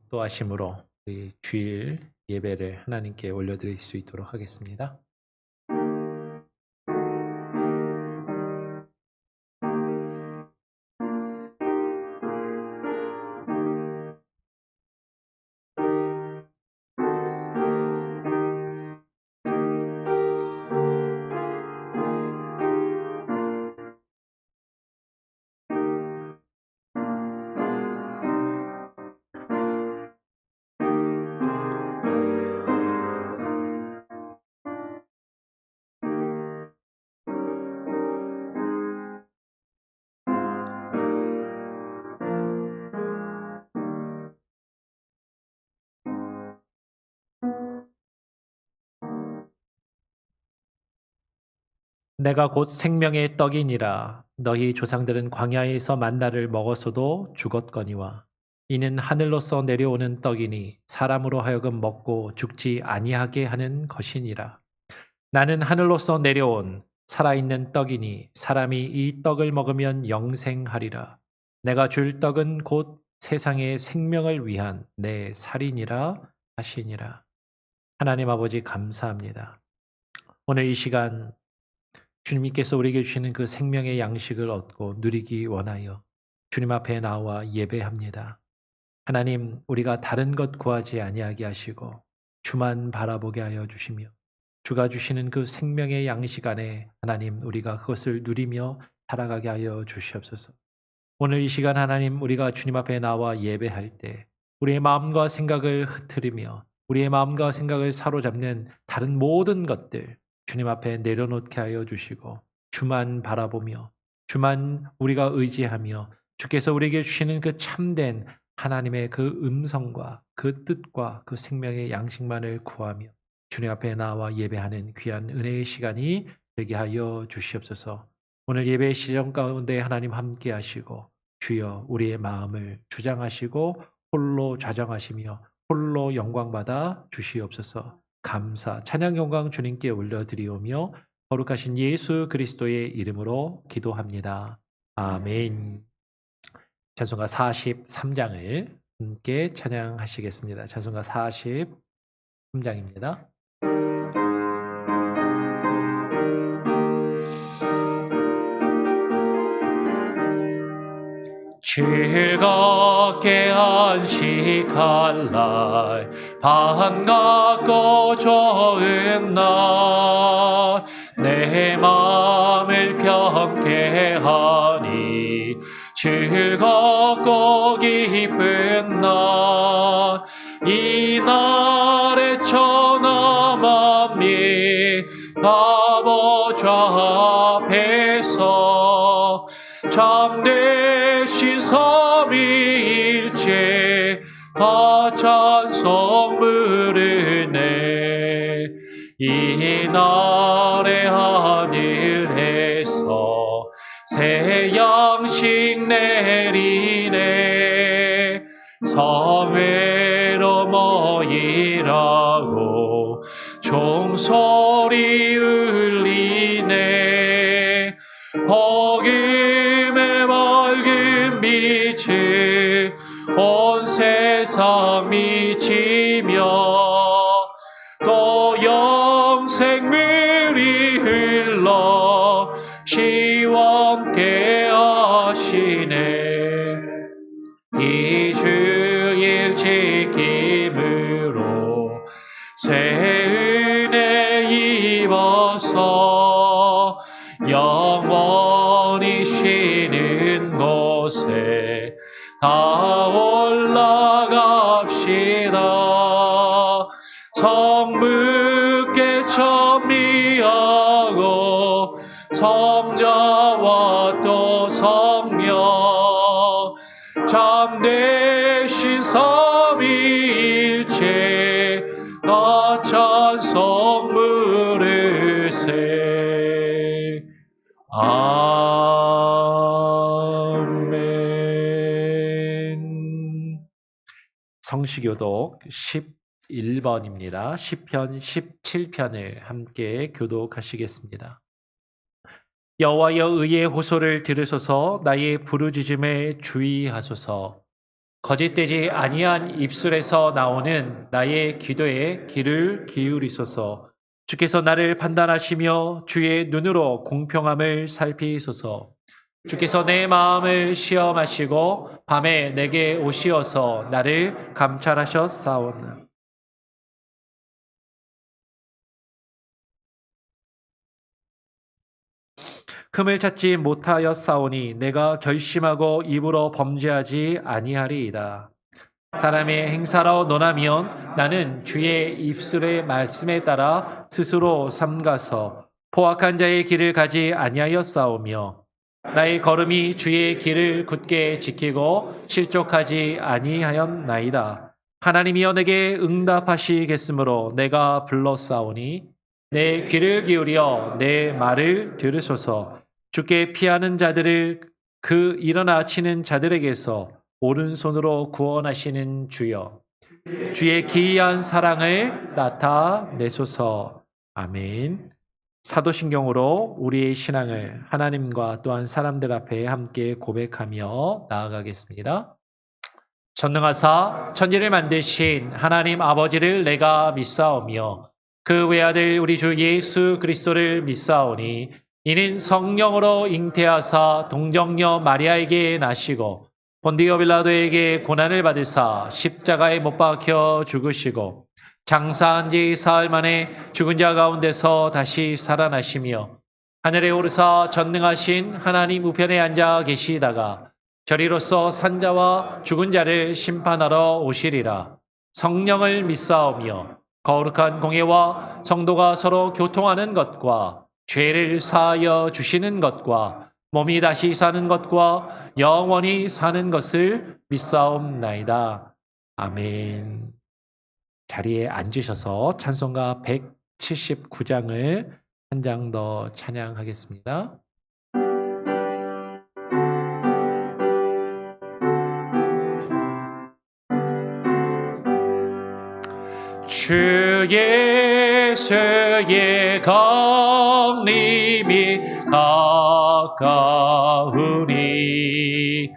기도하심으로 우리 주일 예배를 하나님께 올려드릴 수 있도록 하겠습니다. 내가 곧 생명의 떡이니라. 너희 조상들은 광야에서 만나를 먹었어도 죽었거니와 이는 하늘로서 내려오는 떡이니 사람으로 하여금 먹고 죽지 아니하게 하는 것이니라. 나는 하늘로서 내려온 살아있는 떡이니 사람이 이 떡을 먹으면 영생하리라. 내가 줄 떡은 곧 세상의 생명을 위한 내 살이니라 하시니라. 하나님 아버지 감사합니다. 오늘 이 시간 주님께서 우리에게 주시는 그 생명의 양식을 얻고 누리기 원하여 주님 앞에 나와 예배합니다. 하나님, 우리가 다른 것 구하지 아니하게 하시고 주만 바라보게 하여 주시며 주가 주시는 그 생명의 양식 안에 하나님 우리가 그것을 누리며 살아가게 하여 주시옵소서. 오늘 이 시간 하나님 우리가 주님 앞에 나와 예배할 때 우리의 마음과 생각을 흐트리며 우리의 마음과 생각을 사로잡는 다른 모든 것들 주님 앞에 내려놓게 하여 주시고 주만 바라보며 주만 우리가 의지하며 주께서 우리에게 주시는 그 참된 하나님의 그 음성과 그 뜻과 그 생명의 양식만을 구하며 주님 앞에 나와 예배하는 귀한 은혜의 시간이 되게 하여 주시옵소서. 오늘 예배의 시점 가운데 하나님 함께 하시고 주여 우리의 마음을 주장하시고 홀로 좌정하시며 홀로 영광받아 주시옵소서. 감사 찬양 영광 주님께 올려드리오며 거룩하신 예수 그리스도의 이름으로 기도합니다. 아멘. 찬송가 43장을 함께 찬양하시겠습니다. 찬송가 43장입니다. 즐겁게 안식할 날 반갑고 좋은 날 내 마음을 평케 하니 즐겁고 기쁜 날 이 날에 천하 만민 다 보좌 앞에서 참되신 삼위일체 다 찬송 부르네. 이 날에 하늘에서 새 양식 내리네. 사회로 모이라고 종소리 울리네. 복음의 맑은 빛을 온 세상 비치며 또 영생물이 흘러 시원케 하시네. 이 주일 지킴으로 새 은혜 입어서 영원히 쉬는 곳에 다 올라갑시다. 성부께 찬미하고 성자와 또 성령 참되신 삼위일체 다 찬송 부르세. 아멘. 성시교독 11번입니다. 시편 17편을 함께 교독하시겠습니다. 여호와여 의의 호소를 들으소서. 나의 부르짖음에 주의하소서. 거짓되지 아니한 입술에서 나오는 나의 기도에 귀를 기울이소서. 주께서 나를 판단하시며 주의 눈으로 공평함을 살피소서. 주께서 내 마음을 시험하시고 밤에 내게 오시어서 나를 감찰하셨사오나. 흠을 찾지 못하였사오니 내가 결심하고 입으로 범죄하지 아니하리이다. 사람의 행사로 논하면 나는 주의 입술의 말씀에 따라 스스로 삼가서 포악한 자의 길을 가지 아니하였사오며 나의 걸음이 주의 길을 굳게 지키고 실족하지 아니하였나이다. 하나님이여 내게 응답하시겠으므로 내가 불렀사오니 내 귀를 기울여 내 말을 들으소서. 주께 피하는 자들을 그 일어나 치는 자들에게서 오른손으로 구원하시는 주여, 주의 기이한 사랑을 나타내소서. 아멘. 사도신경으로 우리의 신앙을 하나님과 또한 사람들 앞에 함께 고백하며 나아가겠습니다. 전능하사 천지를 만드신 하나님 아버지를 내가 믿사오며 그 외아들 우리 주 예수 그리스도를 믿사오니 이는 성령으로 잉태하사 동정녀 마리아에게 나시고 본디오 빌라도에게 고난을 받으사 십자가에 못 박혀 죽으시고 장사한 지 사흘 만에 죽은 자 가운데서 다시 살아나시며 하늘에 오르사 전능하신 하나님 우편에 앉아 계시다가 저리로서 산자와 죽은 자를 심판하러 오시리라. 성령을 믿사오며 거룩한 공예와 성도가 서로 교통하는 것과 죄를 사하여 주시는 것과 몸이 다시 사는 것과 영원히 사는 것을 믿사옵나이다. 아멘. 자리에 앉으셔서 찬송가 179장을 한 장 더 찬양하겠습니다. 주 예수의 강림이 가까우니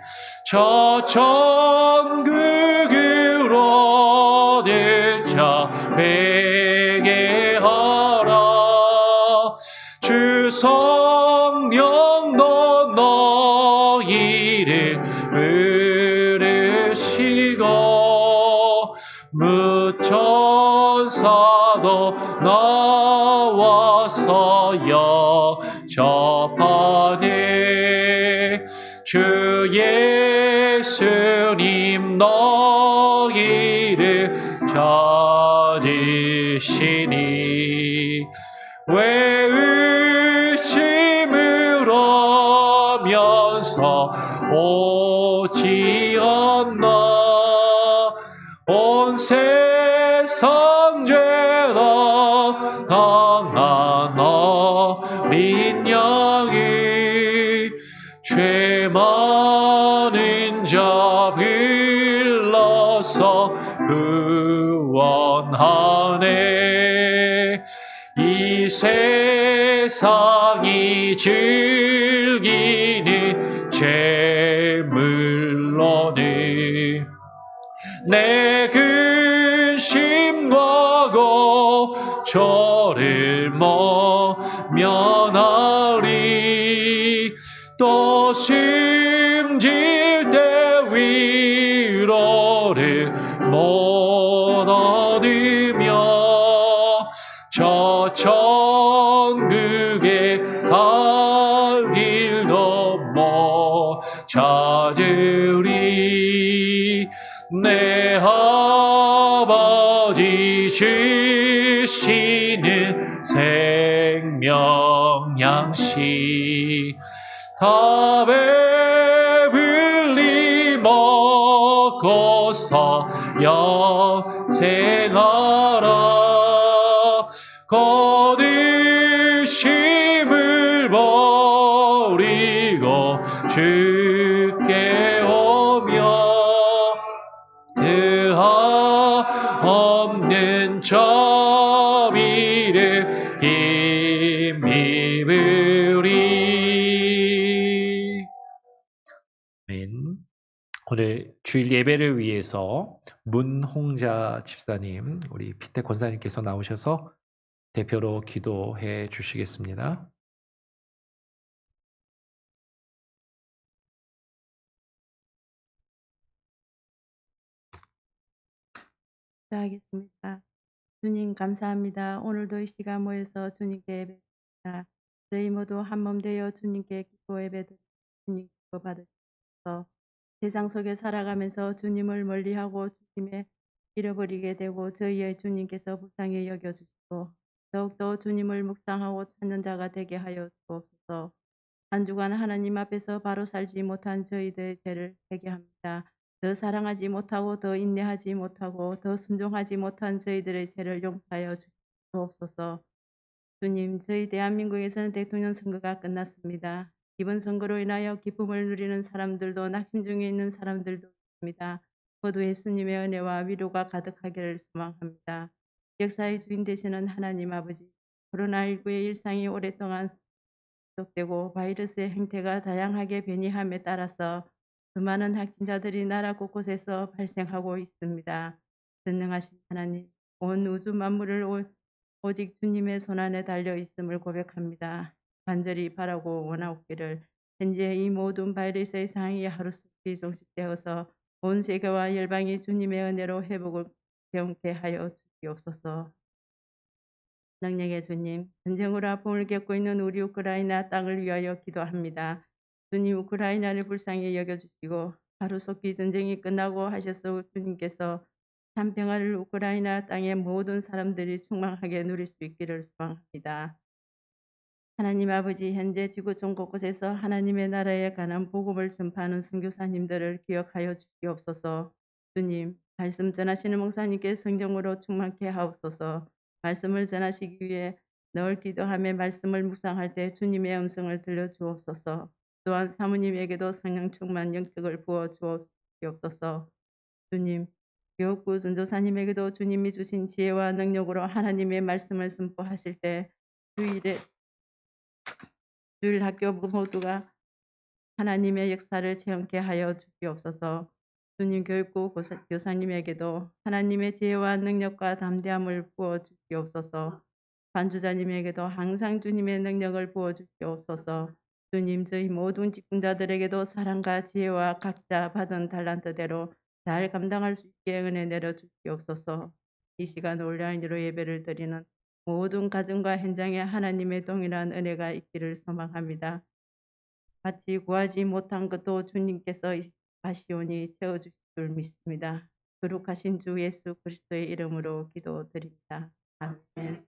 저 천국으로 들자 회개하라. 주 성령도 너희를 부르시고 무천사도 나와서 영접하네. 주 예수님 너희를 찾으시니 왜 의심을 하면서 오지 않나. 온 세상 죄다 당한 어린 양이 죄 많은 자 빌려서 구원하네. 이 세상이 즐기는 재물로네. 내 근심과 고초를 모면하리. 또 심질 때 위로를 못 얻으며 저 천국에 갈 길도 못 찾으리. 내 아버지 주시는 생명 양식 다 배불리 먹고서 영생하라. 거듭심을 버리고 주께 오며 없는 자비를 힘입으리. 아멘. 오늘 주일 예배를 위해서 문홍자 집사님, 우리 피태 권사님께서 나오셔서 대표로 기도해 주시겠습니다. 기도하겠습니다. 주님 감사합니다. 오늘도 이 시간 모여서 주님께 예배드립니다. 저희 모두 한몸 되어 주님께 기도 예배드리고 주님 기도 받으셔서 세상 속에 살아가면서 주님을 멀리하고 주님의 잃어버리게 되고 저희의 주님께서 불쌍히 여겨주시고 더욱더 주님을 묵상하고 찾는 자가 되게 하여 주옵소서. 한 주간 하나님 앞에서 바로 살지 못한 저희들의 죄를 회개합니다. 더 사랑하지 못하고 더 인내하지 못하고 더 순종하지 못한 저희들의 죄를 용서하여 주옵소서. 주님, 저희 대한민국에서는 대통령 선거가 끝났습니다. 이번 선거로 인하여 기쁨을 누리는 사람들도 낙심 중에 있는 사람들도 있습니다. 모두 예수님의 은혜와 위로가 가득하기를 소망합니다. 역사의 주인 되시는 하나님 아버지, 코로나19의 일상이 오랫동안 계속되고 바이러스의 행태가 다양하게 변이함에 따라서 수많은 확진자들이 나라 곳곳에서 발생하고 있습니다. 전능하신 하나님, 온 우주 만물을 오직 주님의 손안에 달려 있음을 고백합니다. 간절히 바라고 원하옵기를 현재 이 모든 바이러스의 상황이 하루속히 종식되어서 온 세계와 열방이 주님의 은혜로 회복을 경케 하여 주시옵소서. 능력의 주님, 전쟁으로 아픔을 겪고 있는 우리 우크라이나 땅을 위하여 기도합니다. 주님, 우크라이나를 불쌍히 여겨주시고 하루속히 전쟁이 끝나고 하셔서 주님께서 참 평화를 우크라이나 땅의 모든 사람들이 충만하게 누릴 수 있기를 소망합니다. 하나님 아버지, 현재 지구촌 곳곳에서 하나님의 나라에 관한 복음을 전파하는 선교사님들을 기억하여 주시옵소서. 주님, 말씀 전하시는 목사님께 성령으로 충만케 하옵소서. 말씀을 전하시기 위해 늘 기도하며 말씀을 묵상할 때 주님의 음성을 들려주옵소서. 또한 사모님에게도 성령 충만 영적을 부어 주옵소서. 주님, 교육부 전도사님에게도 주님이 주신 지혜와 능력으로 하나님의 말씀을 선포하실 때 주일 학교 모두가 하나님의 역사를 체험케 하여 주시옵소서. 주님, 교육부 교사님에게도 하나님의 지혜와 능력과 담대함을 부어 주시옵소서. 반주자님에게도 항상 주님의 능력을 부어 주시옵소서. 주님, 저희 모든 직분자들에게도 사랑과 지혜와 각자 받은 달란트대로 잘 감당할 수 있게 은혜 내려 주시옵소서. 이 시간 온라인으로 예배를 드리는 모든 가정과 현장에 하나님의 동일한 은혜가 있기를 소망합니다. 마치 구하지 못한 것도 주님께서 하시오니 채워주실 줄 믿습니다. 거룩하신 주 예수 그리스도의 이름으로 기도드립니다. 아멘.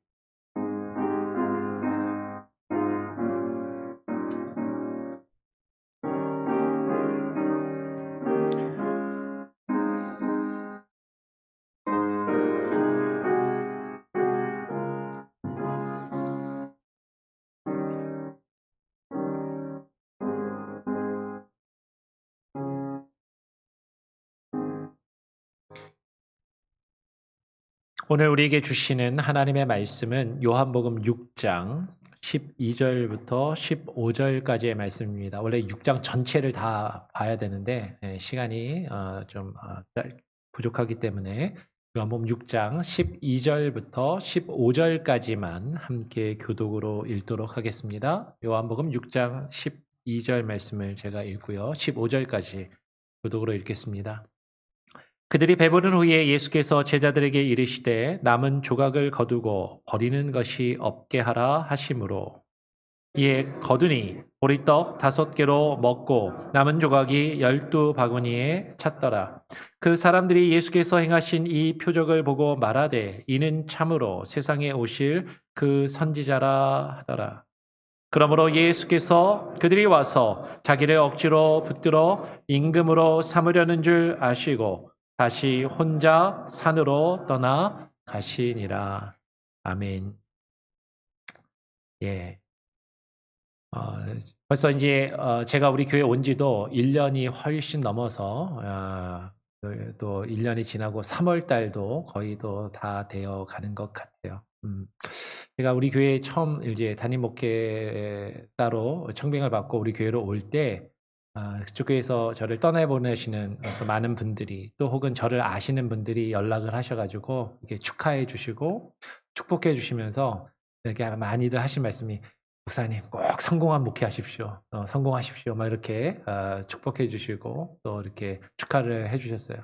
오늘 우리에게 주시는 하나님의 말씀은 요한복음 6장 12절부터 15절까지의 말씀입니다. 원래 6장 전체를 다 봐야 되는데 시간이 좀 부족하기 때문에 요한복음 6장 12절부터 15절까지만 함께 교독으로 읽도록 하겠습니다. 요한복음 6장 12절 말씀을 제가 읽고요. 15절까지 교독으로 읽겠습니다. 그들이 배부른 후에 예수께서 제자들에게 이르시되 남은 조각을 거두고 버리는 것이 없게 하라 하심으로 이에 거두니 보리떡 5개로 먹고 남은 조각이 12바구니에 찼더라. 그 사람들이 예수께서 행하신 이 표적을 보고 말하되 이는 참으로 세상에 오실 그 선지자라 하더라. 그러므로 예수께서 그들이 와서 자기를 억지로 붙들어 임금으로 삼으려는 줄 아시고 다시 혼자 산으로 떠나 가시니라. 아멘. 예. 벌써 이제 제가 우리 교회 온 지도 1년이 훨씬 넘어서 또 1년이 지나고 3월 달도 거의도 다 되어 가는 것 같아요. 제가 우리 교회에 처음 이제 담임 목회 따로 청빙을 받고 우리 교회로 올 때 그쪽 교회에서 저를 떠내보내시는 또 많은 분들이 또 혹은 저를 아시는 분들이 연락을 하셔 가지고 이렇게 축하해 주시고 축복해 주시면서 이렇게 많이들 하신 말씀이 "목사님 꼭 성공한 목회하십시오. 성공하십시오." 막 이렇게 축복해 주시고 또 이렇게 축하를 해 주셨어요.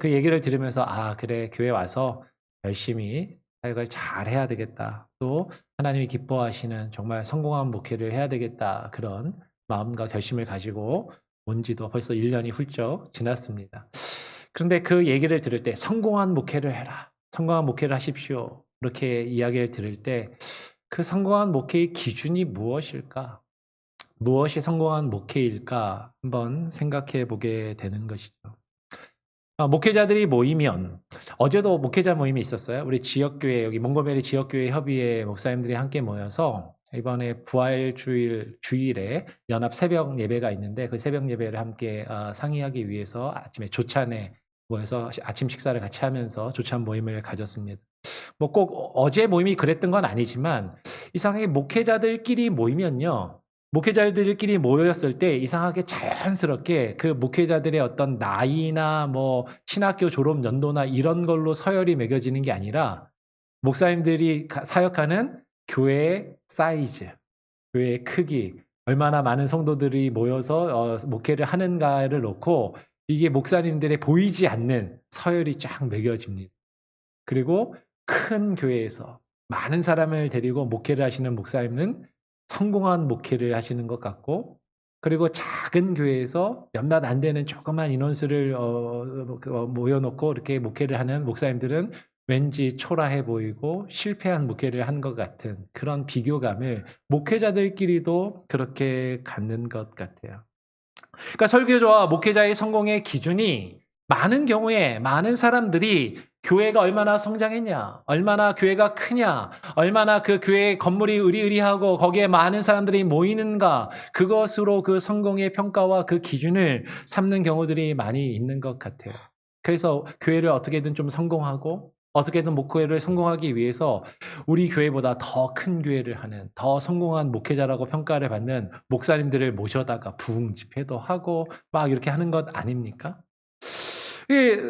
그 얘기를 들으면서 '아 그래. 교회 와서 열심히 사역을 잘해야 되겠다. 또 하나님이 기뻐하시는 정말 성공한 목회를 해야 되겠다.' 그런 마음과 결심을 가지고 온 지도 벌써 1 년이 훌쩍 지났습니다. 그런데 그 얘기를 들을 때 "성공한 목회를 해라. 성공한 목회를 하십시오." 이렇게 이야기를 들을 때 그 성공한 목회의 기준이 무엇일까? 무엇이 성공한 목회일까? 한번 생각해 보게 되는 것이죠. 목회자들이 모이면 어제도 목회자 모임이 있었어요. 우리 지역교회 여기 몽고메리 지역교회 협의회 목사님들이 함께 모여서 이번에 주일에 연합 새벽 예배가 있는데 그 새벽 예배를 함께 상의하기 위해서 아침에 조찬에 모여서 아침 식사를 같이 하면서 조찬 모임을 가졌습니다. 뭐 꼭 어제 모임이 그랬던 건 아니지만 이상하게 목회자들끼리 모이면요. 목회자들끼리 모였을 때 이상하게 자연스럽게 그 목회자들의 어떤 나이나 뭐 신학교 졸업 연도나 이런 걸로 서열이 매겨지는 게 아니라 목사님들이 사역하는 교회의 사이즈, 교회의 크기, 얼마나 많은 성도들이 모여서 목회를 하는가를 놓고 이게 목사님들의 보이지 않는 서열이 쫙 매겨집니다. 그리고 큰 교회에서 많은 사람을 데리고 목회를 하시는 목사님은 성공한 목회를 하시는 것 같고, 그리고 작은 교회에서 몇몇 안 되는 조그만 인원수를 모여놓고 이렇게 목회를 하는 목사님들은 왠지 초라해 보이고 실패한 목회를 한 것 같은 그런 비교감을 목회자들끼리도 그렇게 갖는 것 같아요. 그러니까 설교자와 목회자의 성공의 기준이 많은 경우에 많은 사람들이 교회가 얼마나 성장했냐, 얼마나 교회가 크냐, 얼마나 그 교회 건물이 으리으리하고 거기에 많은 사람들이 모이는가, 그것으로 그 성공의 평가와 그 기준을 삼는 경우들이 많이 있는 것 같아요. 그래서 교회를 어떻게든 좀 성공하고 어떻게든 목회를 성공하기 위해서 우리 교회보다 더 큰 교회를 하는 더 성공한 목회자라고 평가를 받는 목사님들을 모셔다가 부흥 집회도 하고 막 이렇게 하는 것 아닙니까?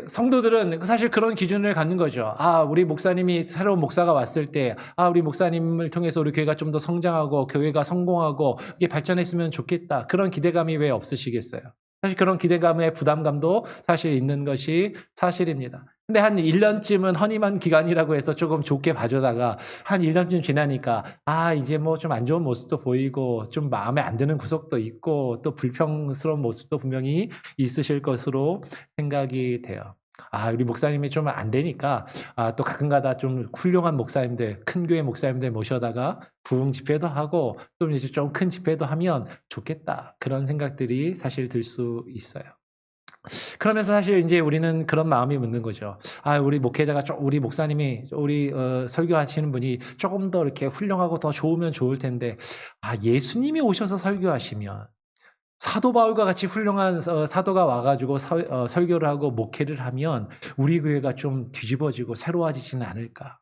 성도들은 사실 그런 기준을 갖는 거죠. 우리 목사님이 새로운 목사가 왔을 때, 우리 목사님을 통해서 우리 교회가 좀 더 성장하고 교회가 성공하고 이게 발전했으면 좋겠다. 그런 기대감이 왜 없으시겠어요? 사실 그런 기대감의 부담감도 사실 있는 것이 사실입니다. 근데 한 1년쯤은 허니만 기간이라고 해서 조금 좋게 봐주다가 한 1년쯤 지나니까 이제 뭐 좀 안 좋은 모습도 보이고 좀 마음에 안 드는 구석도 있고 또 불평스러운 모습도 분명히 있으실 것으로 생각이 돼요. 우리 목사님이 좀 안 되니까 또 가끔가다 좀 훌륭한 목사님들, 큰 교회 목사님들 모셔다가 부흥 집회도 하고 또 이제 좀 큰 집회도 하면 좋겠다. 그런 생각들이 사실 들 수 있어요. 그러면서 사실 이제 우리는 그런 마음이 묻는 거죠. 우리 목회자가 우리 목사님이 우리 설교하시는 분이 조금 더 이렇게 훌륭하고 더 좋으면 좋을 텐데 예수님이 오셔서 설교하시면 사도 바울과 같이 훌륭한 사도가 와가지고 설교를 하고 목회를 하면 우리 교회가 좀 뒤집어지고 새로워지지는 않을까.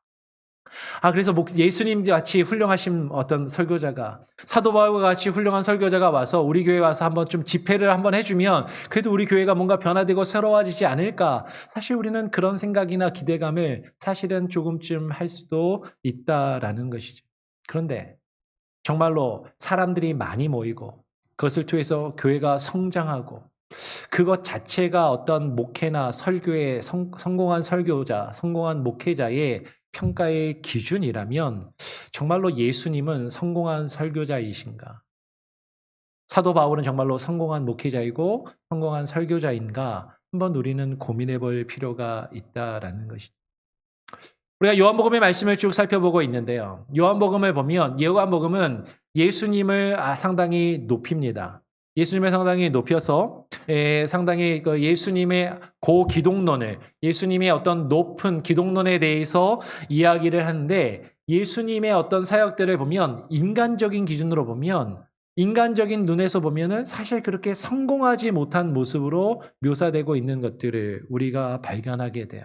그래서 예수님 같이 훌륭하신 어떤 설교자가 사도 바울과 같이 훌륭한 설교자가 와서 우리 교회에 와서 한번 좀 집회를 한번 해주면 그래도 우리 교회가 뭔가 변화되고 새로워지지 않을까. 사실 우리는 그런 생각이나 기대감을 사실은 조금쯤 할 수도 있다라는 것이죠. 그런데 정말로 사람들이 많이 모이고 그것을 통해서 교회가 성장하고 그것 자체가 어떤 목회나 설교의 성공한 설교자, 성공한 목회자의 평가의 기준이라면 정말로 예수님은 성공한 설교자이신가? 사도 바울은 정말로 성공한 목회자이고 성공한 설교자인가? 한번 우리는 고민해 볼 필요가 있다라는 것이죠. 우리가 요한복음의 말씀을 쭉 살펴보고 있는데요. 요한복음을 보면 요한복음은 예수님을 상당히 높입니다. 예수님을 상당히 높여서 상당히 그 예수님의 고기독론을 예수님의 어떤 높은 기독론에 대해서 이야기를 하는데 예수님의 어떤 사역들을 보면 인간적인 기준으로 보면 인간적인 눈에서 보면은 사실 그렇게 성공하지 못한 모습으로 묘사되고 있는 것들을 우리가 발견하게 돼요.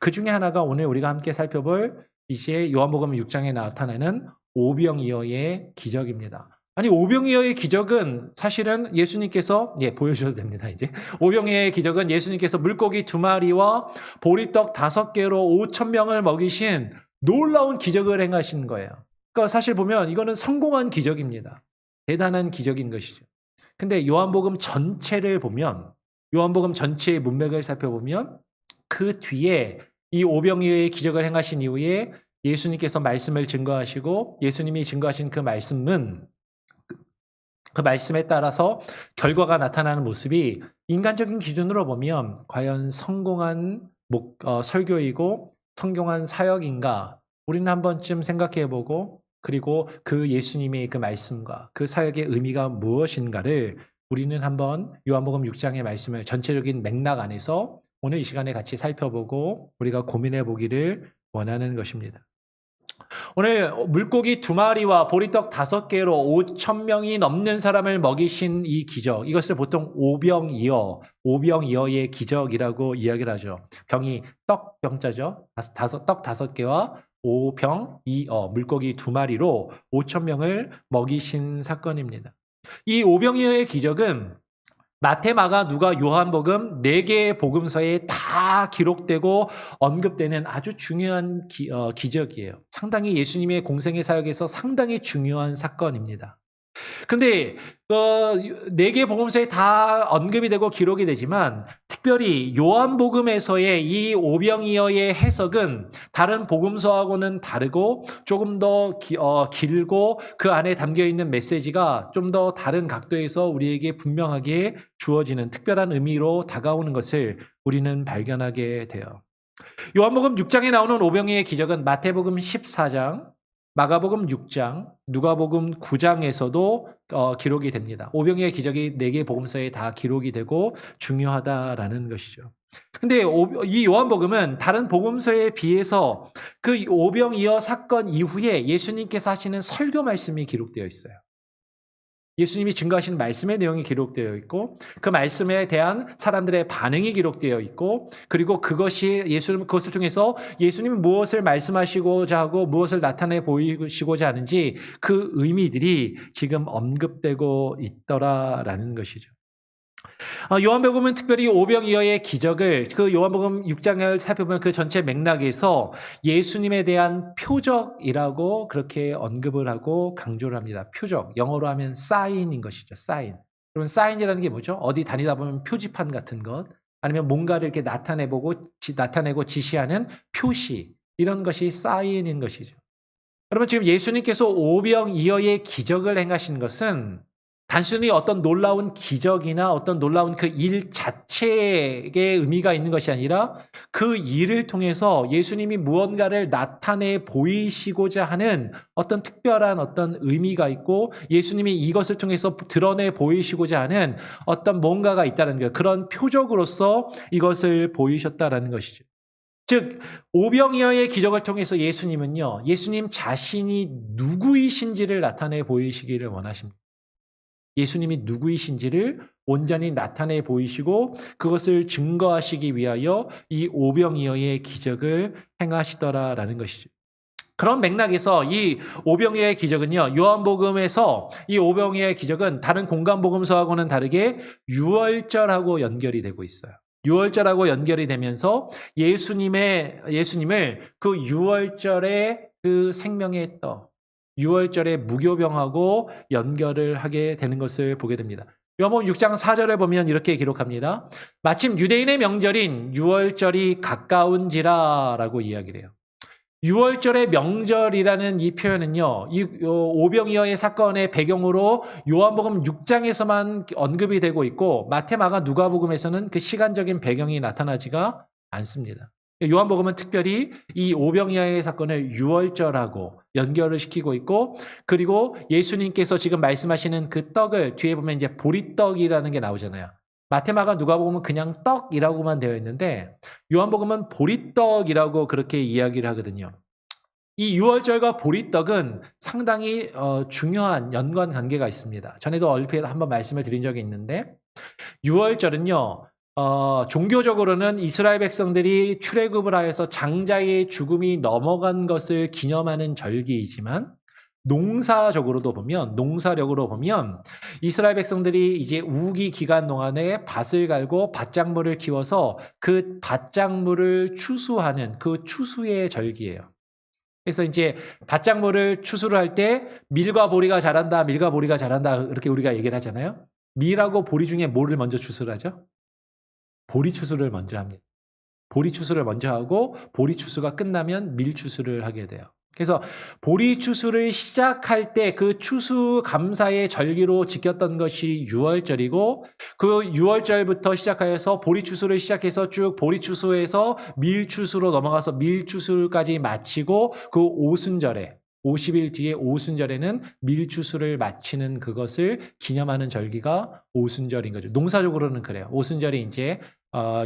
그 중에 하나가 오늘 우리가 함께 살펴볼 이시의 요한복음 6장에 나타나는 오병이어의 기적입니다. 아니 오병이어의 기적은 사실은 예수님께서 보여주셔도 됩니다. 이제 오병이어의 기적은 예수님께서 물고기 2마리와 보리떡 5개로 5,000명을 먹이신 놀라운 기적을 행하신 거예요. 그러니까 사실 보면 이거는 성공한 기적입니다. 대단한 기적인 것이죠. 근데 요한복음 전체를 보면 요한복음 전체의 문맥을 살펴보면 그 뒤에 이 오병이어의 기적을 행하신 이후에 예수님께서 말씀을 증거하시고 예수님이 증거하신 그 말씀은 그 말씀에 따라서 결과가 나타나는 모습이 인간적인 기준으로 보면 과연 성공한 설교이고 성공한 사역인가 우리는 한 번쯤 생각해 보고 그리고 그 예수님의 그 말씀과 그 사역의 의미가 무엇인가를 우리는 한번 요한복음 6장의 말씀을 전체적인 맥락 안에서 오늘 이 시간에 같이 살펴보고 우리가 고민해 보기를 원하는 것입니다. 오늘 물고기 2마리와 보리떡 5개로 5,000명이 넘는 사람을 먹이신 이 기적, 이것을 보통 오병이어의 기적이라고 이야기를 하죠. 병이 떡병자죠. 떡 5개와 오병이어, 물고기 2마리로 5,000명을 먹이신 사건입니다. 이 오병이어의 기적은 마태, 마가, 누가, 요한복음 4개의 복음서에 다 기록되고 언급되는 아주 중요한 기적이에요. 상당히 예수님의 공생의 사역에서 상당히 중요한 사건입니다. 그런데 4개 복음서에 다 언급이 되고 기록이 되지만 특별히 요한복음에서의 이 오병이어의 해석은 다른 복음서하고는 다르고 조금 더 길고 그 안에 담겨있는 메시지가 좀 더 다른 각도에서 우리에게 분명하게 주어지는 특별한 의미로 다가오는 것을 우리는 발견하게 돼요. 요한복음 6장에 나오는 오병이어의 기적은 마태복음 14장, 마가복음 6장, 누가복음 9장에서도 기록이 됩니다. 오병이어의 기적이 4개 복음서에 다 기록이 되고 중요하다라는 것이죠. 근데 이 요한복음은 다른 복음서에 비해서 그 오병이어 사건 이후에 예수님께서 하시는 설교 말씀이 기록되어 있어요. 예수님이 증거하신 말씀의 내용이 기록되어 있고 그 말씀에 대한 사람들의 반응이 기록되어 있고 그리고 그것을 통해서 예수님은 무엇을 말씀하시고자 하고 무엇을 나타내 보이시고자 하는지 그 의미들이 지금 언급되고 있더라라는 것이죠. 요한복음은 특별히 오병이어의 기적을 그 요한복음 6장을 살펴보면 그 전체 맥락에서 예수님에 대한 표적이라고 그렇게 언급을 하고 강조를 합니다. 표적, 영어로 하면 사인인 것이죠. 사인. 그러면 사인이라는 게 뭐죠? 어디 다니다 보면 표지판 같은 것 아니면 뭔가를 이렇게 나타내고 지시하는 표시 이런 것이 사인인 것이죠. 여러분 지금 예수님께서 오병이어의 기적을 행하신 것은 단순히 어떤 놀라운 기적이나 어떤 놀라운 그 일 자체의 의미가 있는 것이 아니라 그 일을 통해서 예수님이 무언가를 나타내 보이시고자 하는 어떤 특별한 어떤 의미가 있고 예수님이 이것을 통해서 드러내 보이시고자 하는 어떤 뭔가가 있다는 거예요. 그런 표적으로서 이것을 보이셨다라는 것이죠. 즉 오병이어의 기적을 통해서 예수님은요. 예수님 자신이 누구이신지를 나타내 보이시기를 원하십니다. 예수님이 누구이신지를 온전히 나타내 보이시고 그것을 증거하시기 위하여 이 오병이어의 기적을 행하시더라라는 것이죠. 그런 맥락에서 이 오병이어의 기적은요. 요한복음에서 이 오병이어의 기적은 다른 공간복음서하고는 다르게 유월절하고 연결이 되고 있어요. 유월절하고 연결이 되면서 예수님을 그 유월절의 그 생명의 떡 유월절의 무교병하고 연결을 하게 되는 것을 보게 됩니다. 요한복음 6장 4절에 보면 이렇게 기록합니다. 마침 유대인의 명절인 유월절이 가까운지라라고 이야기를 해요. 유월절의 명절이라는 이 표현은요. 이 오병이어의 사건의 배경으로 요한복음 6장에서만 언급이 되고 있고 마태, 마가, 누가복음에서는 그 시간적인 배경이 나타나지가 않습니다. 요한복음은 특별히 이 오병이어의 사건을 유월절하고 연결을 시키고 있고 그리고 예수님께서 지금 말씀하시는 그 떡을 뒤에 보면 이제 보리떡이라는 게 나오잖아요. 마테마가 누가복음은 그냥 떡이라고만 되어 있는데 요한복음은 보리떡이라고 그렇게 이야기를 하거든요. 이 유월절과 보리떡은 상당히 중요한 연관 관계가 있습니다. 전에도 얼핏 한번 말씀을 드린 적이 있는데 유월절은요. 종교적으로는 이스라엘 백성들이 출애굽을 하여서 장자의 죽음이 넘어간 것을 기념하는 절기이지만 농사력으로 보면 이스라엘 백성들이 이제 우기 기간 동안에 밭을 갈고 밭작물을 키워서 그 밭작물을 추수하는 그 추수의 절기예요. 그래서 이제 밭작물을 추수를 할 때 밀과 보리가 자란다, 밀과 보리가 자란다 이렇게 우리가 얘기를 하잖아요. 밀하고 보리 중에 뭐를 먼저 추수를 하죠? 보리 추수를 먼저 합니다. 보리 추수를 먼저 하고 보리 추수가 끝나면 밀 추수를 하게 돼요. 그래서 보리 추수를 시작할 때 그 추수 감사의 절기로 지켰던 것이 유월절이고 그 유월절부터 시작하여서 보리 추수를 시작해서 쭉 보리 추수에서 밀 추수로 넘어가서 밀 추수까지 마치고 그 오순절에 50일 뒤에 오순절에는 밀 추수를 마치는 그것을 기념하는 절기가 오순절인 거죠. 농사적으로는 그래요. 오순절이 이제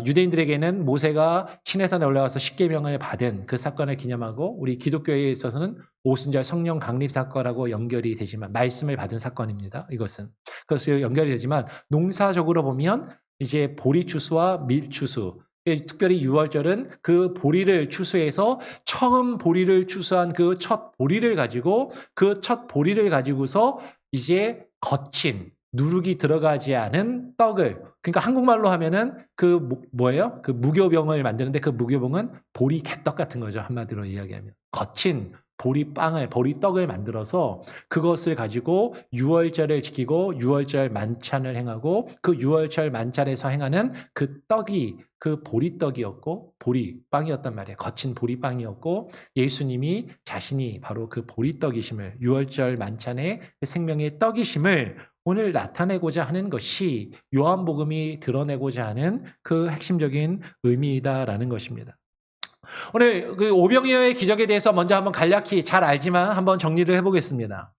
유대인들에게는 모세가 시내산에 올라가서 십계명을 받은 그 사건을 기념하고 우리 기독교에 있어서는 오순절 성령 강림 사건하고 연결이 되지만 말씀을 받은 사건입니다. 이것은 그것이 연결이 되지만 농사적으로 보면 이제 보리 추수와 밀 추수 특별히 유월절은 그 보리를 추수해서 처음 보리를 추수한 그 첫 보리를 가지고서 이제 거친 누룩이 들어가지 않은 떡을 그러니까 한국말로 하면은 그 뭐예요? 그 무교병을 만드는데 그 무교병은 보리 개떡 같은 거죠. 한마디로 이야기하면 거친 보리떡을 만들어서 그것을 가지고 유월절을 지키고 유월절 만찬을 행하고 그 유월절 만찬에서 행하는 그 떡이 그 보리떡이었고 보리빵이었단 말이에요. 거친 보리빵이었고 예수님이 자신이 바로 그 보리떡이심을 유월절 만찬의 생명의 떡이심을 오늘 나타내고자 하는 것이 요한복음이 드러내고자 하는 그 핵심적인 의미이다라는 것입니다. 오늘 그 오병이어의 기적에 대해서 먼저 한번 간략히 잘 알지만 한번 정리를 해보겠습니다.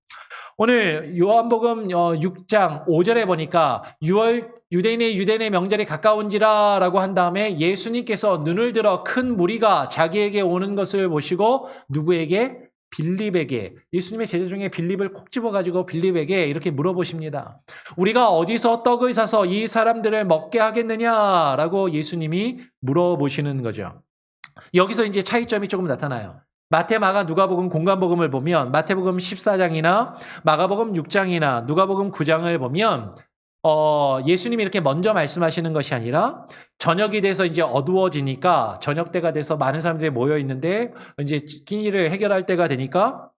오늘 요한복음 6장 5절에 보니까 유대인의 명절이 가까운지라라고 한 다음에 예수님께서 눈을 들어 큰 무리가 자기에게 오는 것을 보시고 누구에게? 빌립에게 예수님의 제자 중에 빌립을 콕 집어가지고 빌립에게 이렇게 물어보십니다. 우리가 어디서 떡을 사서 이 사람들을 먹게 하겠느냐라고 예수님이 물어보시는 거죠. 여기서 이제 차이점이 조금 나타나요. 마태, 마가, 누가복음, 공관복음을 보면 마태복음 14장이나 마가복음 6장이나 누가복음 9장을 보면 예수님이 이렇게 먼저 말씀하시는 것이 아니라 저녁이 돼서 이제 어두워지니까 저녁 때가 돼서 많은 사람들이 모여 있는데 이제 끼니를 해결할 때가 되니까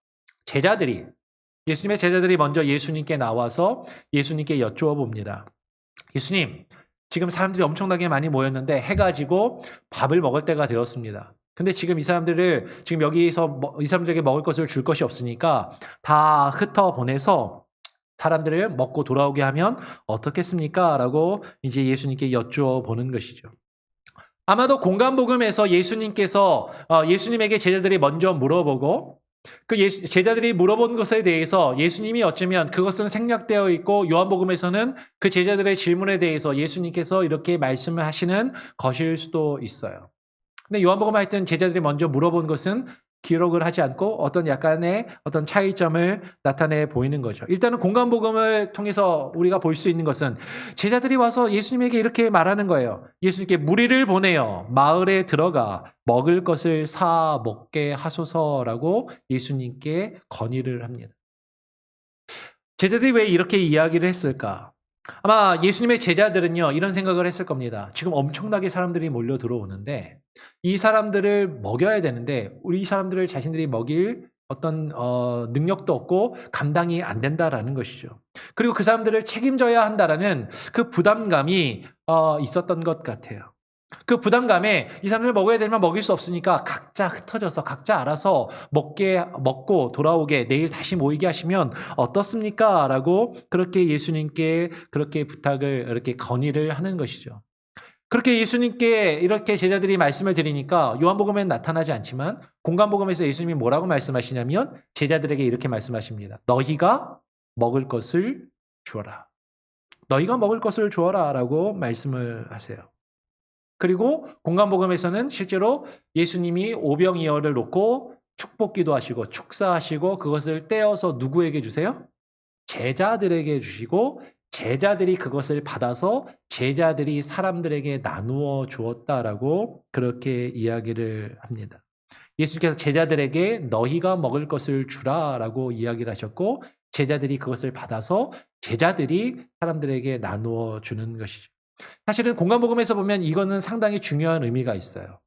예수님의 제자들이 먼저 예수님께 나와서 예수님께 여쭈어 봅니다. 예수님, 지금 사람들이 엄청나게 많이 모였는데 해가 지고 밥을 먹을 때가 되었습니다. 근데 지금 이 사람들에게 먹을 것을 줄 것이 없으니까 다 흩어 보내서 사람들을 먹고 돌아오게 하면 어떻겠습니까? 라고 이제 예수님께 여쭈어 보는 것이죠. 아마도 공관복음에서 예수님께서 예수님에게 제자들이 먼저 물어보고 그 제자들이 물어본 것에 대해서 예수님이 어쩌면 그것은 생략되어 있고 요한복음에서는 그 제자들의 질문에 대해서 예수님께서 이렇게 말씀을 하시는 것일 수도 있어요. 근데 요한복음 하여튼 제자들이 먼저 물어본 것은 기록을 하지 않고 어떤 약간의 어떤 차이점을 나타내 보이는 거죠. 일단은 공관복음을 통해서 우리가 볼 수 있는 것은 제자들이 와서 예수님에게 이렇게 말하는 거예요. 예수님께 무리를 보내어 마을에 들어가 먹을 것을 사 먹게 하소서라고 예수님께 건의를 합니다. 제자들이 왜 이렇게 이야기를 했을까? 아마 예수님의 제자들은요 이런 생각을 했을 겁니다. 지금 엄청나게 사람들이 몰려 들어오는데 이 사람들을 먹여야 되는데 우리 사람들을 자신들이 먹일 어떤 능력도 없고 감당이 안 된다라는 것이죠. 그리고 그 사람들을 책임져야 한다라는 그 부담감이 있었던 것 같아요. 그 부담감에 이 사람들을 먹어야 되지만 먹일 수 없으니까 각자 흩어져서 각자 알아서 먹고 돌아오게 내일 다시 모이게 하시면 어떻습니까? 라고 그렇게 예수님께 그렇게 부탁을 이렇게 건의를 하는 것이죠. 그렇게 예수님께 이렇게 제자들이 말씀을 드리니까 요한복음에는 나타나지 않지만 공관복음에서 예수님이 뭐라고 말씀하시냐면 제자들에게 이렇게 말씀하십니다. 너희가 먹을 것을 주어라. 너희가 먹을 것을 주어라 라고 말씀을 하세요. 그리고 공관복음에서는 실제로 예수님이 오병이어를 놓고 축복기도 하시고 축사하시고 그것을 떼어서 누구에게 주세요? 제자들에게 주시고 제자들이 그것을 받아서 제자들이 사람들에게 나누어 주었다라고 그렇게 이야기를 합니다. 예수님께서 제자들에게 너희가 먹을 것을 주라라고 이야기를 하셨고 제자들이 그것을 받아서 제자들이 사람들에게 나누어 주는 것이죠. 사실은 공간복음에서 보면 이거는 상당히 중요한 의미가 있어요.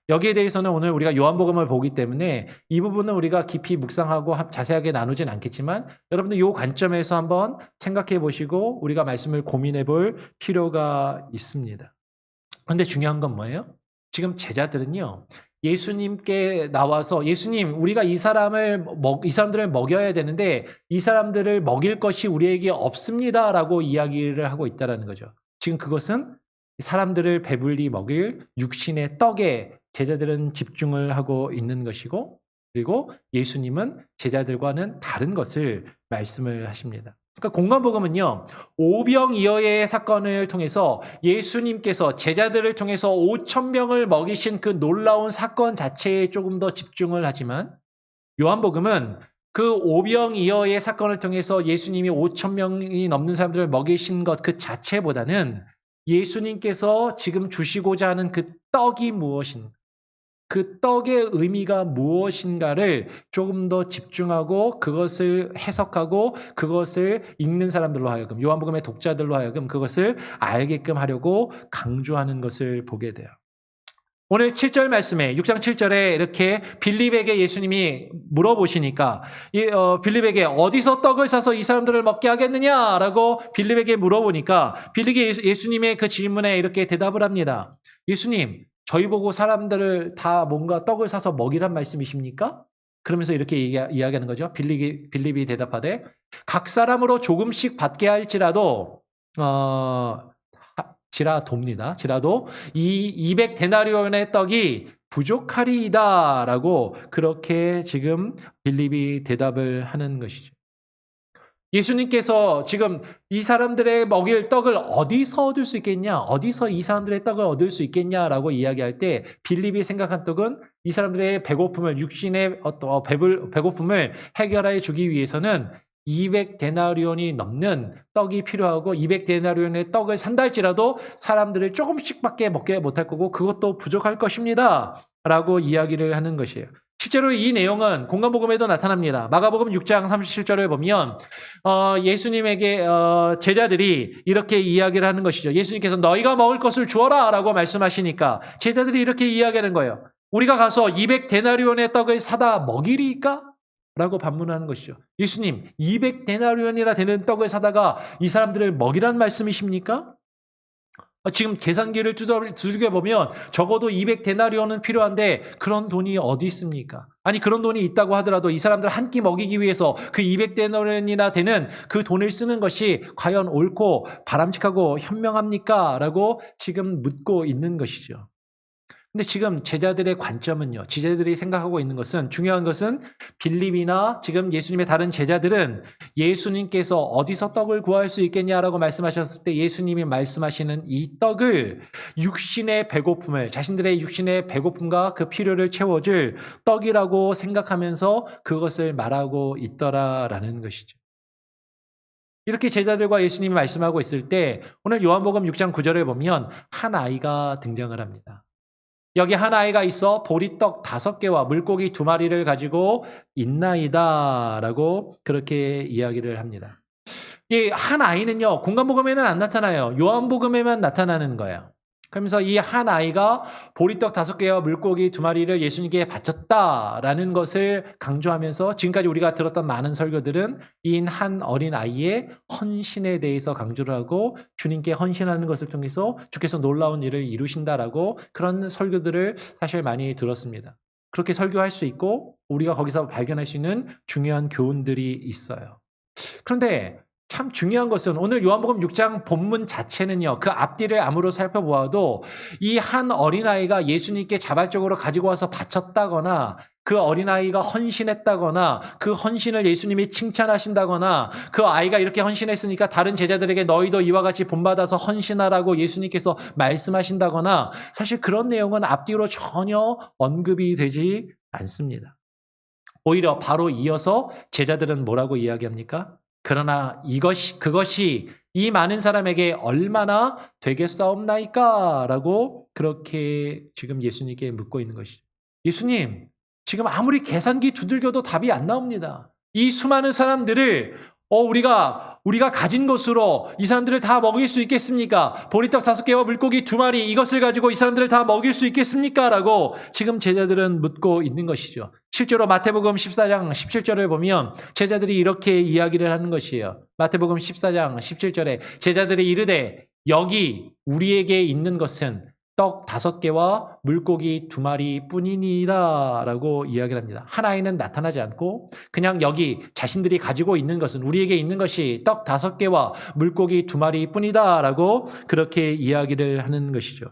여기에 대해서는 오늘 우리가 요한복음을 보기 때문에 이 부분은 우리가 깊이 묵상하고 자세하게 나누진 않겠지만 여러분들 이 관점에서 한번 생각해 보시고 우리가 말씀을 고민해 볼 필요가 있습니다. 그런데 중요한 건 뭐예요? 지금 제자들은요. 예수님께 나와서 예수님 우리가 이 사람들을 먹여야 되는데 이 사람들을 먹일 것이 우리에게 없습니다라고 이야기를 하고 있다는 거죠. 지금 그것은 사람들을 배불리 먹일 육신의 떡에 제자들은 집중을 하고 있는 것이고 그리고 예수님은 제자들과는 다른 것을 말씀을 하십니다. 그러니까 공간복음은요. 오병이어의 사건을 통해서 예수님께서 제자들을 통해서 5,000명을 먹이신 그 놀라운 사건 자체에 조금 더 집중을 하지만 요한복음은 그 오병이어의 사건을 통해서 예수님이 5,000명이 넘는 사람들을 먹이신 것 그 자체보다는 예수님께서 지금 주시고자 하는 그 떡이 무엇인가 그 떡의 의미가 무엇인가를 조금 더 집중하고 그것을 해석하고 그것을 읽는 사람들로 하여금 요한복음의 독자들로 하여금 그것을 알게끔 하려고 강조하는 것을 보게 돼요. 오늘 7절 말씀에 6장 7절에 이렇게 빌립에게 예수님이 물어보시니까 빌립에게 어디서 떡을 사서 이 사람들을 먹게 하겠느냐라고 빌립에게 물어보니까 빌립이 예수님의 그 질문에 이렇게 대답을 합니다. 예수님 저희 보고 사람들을 다 뭔가 떡을 사서 먹이란 말씀이십니까? 그러면서 이렇게 이야기하는 거죠. 빌립이 대답하되 각 사람으로 조금씩 받게 할지라도 지라도 이 200데나리온의 떡이 부족하리이다라고 그렇게 지금 빌립이 대답을 하는 것이죠. 예수님께서 지금 이 사람들의 먹일 떡을 어디서 얻을 수 있겠냐? 어디서 이 사람들의 떡을 얻을 수 있겠냐라고 이야기할 때 빌립이 생각한 떡은 이 사람들의 배고픔을 육신의 배고픔을 해결해 주기 위해서는 200데나리온이 넘는 떡이 필요하고 200데나리온의 떡을 산다 할지라도 사람들을 조금씩밖에 먹게 못할 거고 그것도 부족할 것입니다. 라고 이야기를 하는 것이에요. 실제로 이 내용은 공간복음에도 나타납니다. 마가복음 6장 37절을 보면 예수님에게 제자들이 이렇게 이야기를 하는 것이죠. 예수님께서 너희가 먹을 것을 주어라 라고 말씀하시니까 제자들이 이렇게 이야기하는 거예요. 우리가 가서 200데나리온의 떡을 사다 먹이리까? 라고 반문하는 것이죠. 예수님 200데나리온이나 되는 떡을 사다가 이 사람들을 먹이란 말씀이십니까? 지금 계산기를 두들겨 보면 적어도 200데나리온은 필요한데 그런 돈이 어디 있습니까? 아니 그런 돈이 있다고 하더라도 이 사람들 한 끼 먹이기 위해서 그 200데나리온이나 되는 그 돈을 쓰는 것이 과연 옳고 바람직하고 현명합니까? 라고 지금 묻고 있는 것이죠. 근데 지금 제자들의 관점은요. 제자들이 생각하고 있는 것은 중요한 것은 빌립이나 지금 예수님의 다른 제자들은 예수님께서 어디서 떡을 구할 수 있겠냐라고 말씀하셨을 때 예수님이 말씀하시는 이 떡을 육신의 배고픔을 자신들의 육신의 배고픔과 그 필요를 채워줄 떡이라고 생각하면서 그것을 말하고 있더라라는 것이죠. 이렇게 제자들과 예수님이 말씀하고 있을 때 오늘 요한복음 6장 9절을 보면 한 아이가 등장을 합니다. 여기 한 아이가 있어 보리떡 5개와 물고기 2마리를 가지고 있나이다 라고 그렇게 이야기를 합니다. 이 한 아이는요 공간복음에는 안 나타나요. 요한복음에만 나타나는 거예요. 그러면서 이 한 아이가 보리떡 5개와 물고기 2마리를 예수님께 바쳤다라는 것을 강조하면서 지금까지 우리가 들었던 많은 설교들은 이 한 어린 아이의 헌신에 대해서 강조를 하고 주님께 헌신하는 것을 통해서 주께서 놀라운 일을 이루신다라고 그런 설교들을 사실 많이 들었습니다. 그렇게 설교할 수 있고 우리가 거기서 발견할 수 있는 중요한 교훈들이 있어요. 그런데 참 중요한 것은 오늘 요한복음 6장 본문 자체는요. 그 앞뒤를 아무로 살펴보아도 이 한 어린아이가 예수님께 자발적으로 가지고 와서 바쳤다거나 그 어린아이가 헌신했다거나 그 헌신을 예수님이 칭찬하신다거나 그 아이가 이렇게 헌신했으니까 다른 제자들에게 너희도 이와 같이 본받아서 헌신하라고 예수님께서 말씀하신다거나 사실 그런 내용은 앞뒤로 전혀 언급이 되지 않습니다. 오히려 바로 이어서 제자들은 뭐라고 이야기합니까? 그러나 그것이 이 많은 사람에게 얼마나 되겠사옵나이까? 라고 그렇게 지금 예수님께 묻고 있는 것이죠. 예수님, 지금 아무리 계산기 두들겨도 답이 안 나옵니다. 이 수많은 사람들을 우리가 가진 것으로 이 사람들을 다 먹일 수 있겠습니까? 보리떡 5개와 물고기 2마리 이것을 가지고 이 사람들을 다 먹일 수 있겠습니까? 라고 지금 제자들은 묻고 있는 것이죠. 실제로 마태복음 14장 17절을 보면 제자들이 이렇게 이야기를 하는 것이에요. 마태복음 14장 17절에 제자들이 이르되 여기 우리에게 있는 것은 떡 5개와 물고기 2마리 뿐이니라 라고 이야기를 합니다. 하나에는 나타나지 않고 그냥 여기 자신들이 가지고 있는 것은 우리에게 있는 것이 떡 5개와 물고기 2마리 뿐이다 라고 그렇게 이야기를 하는 것이죠.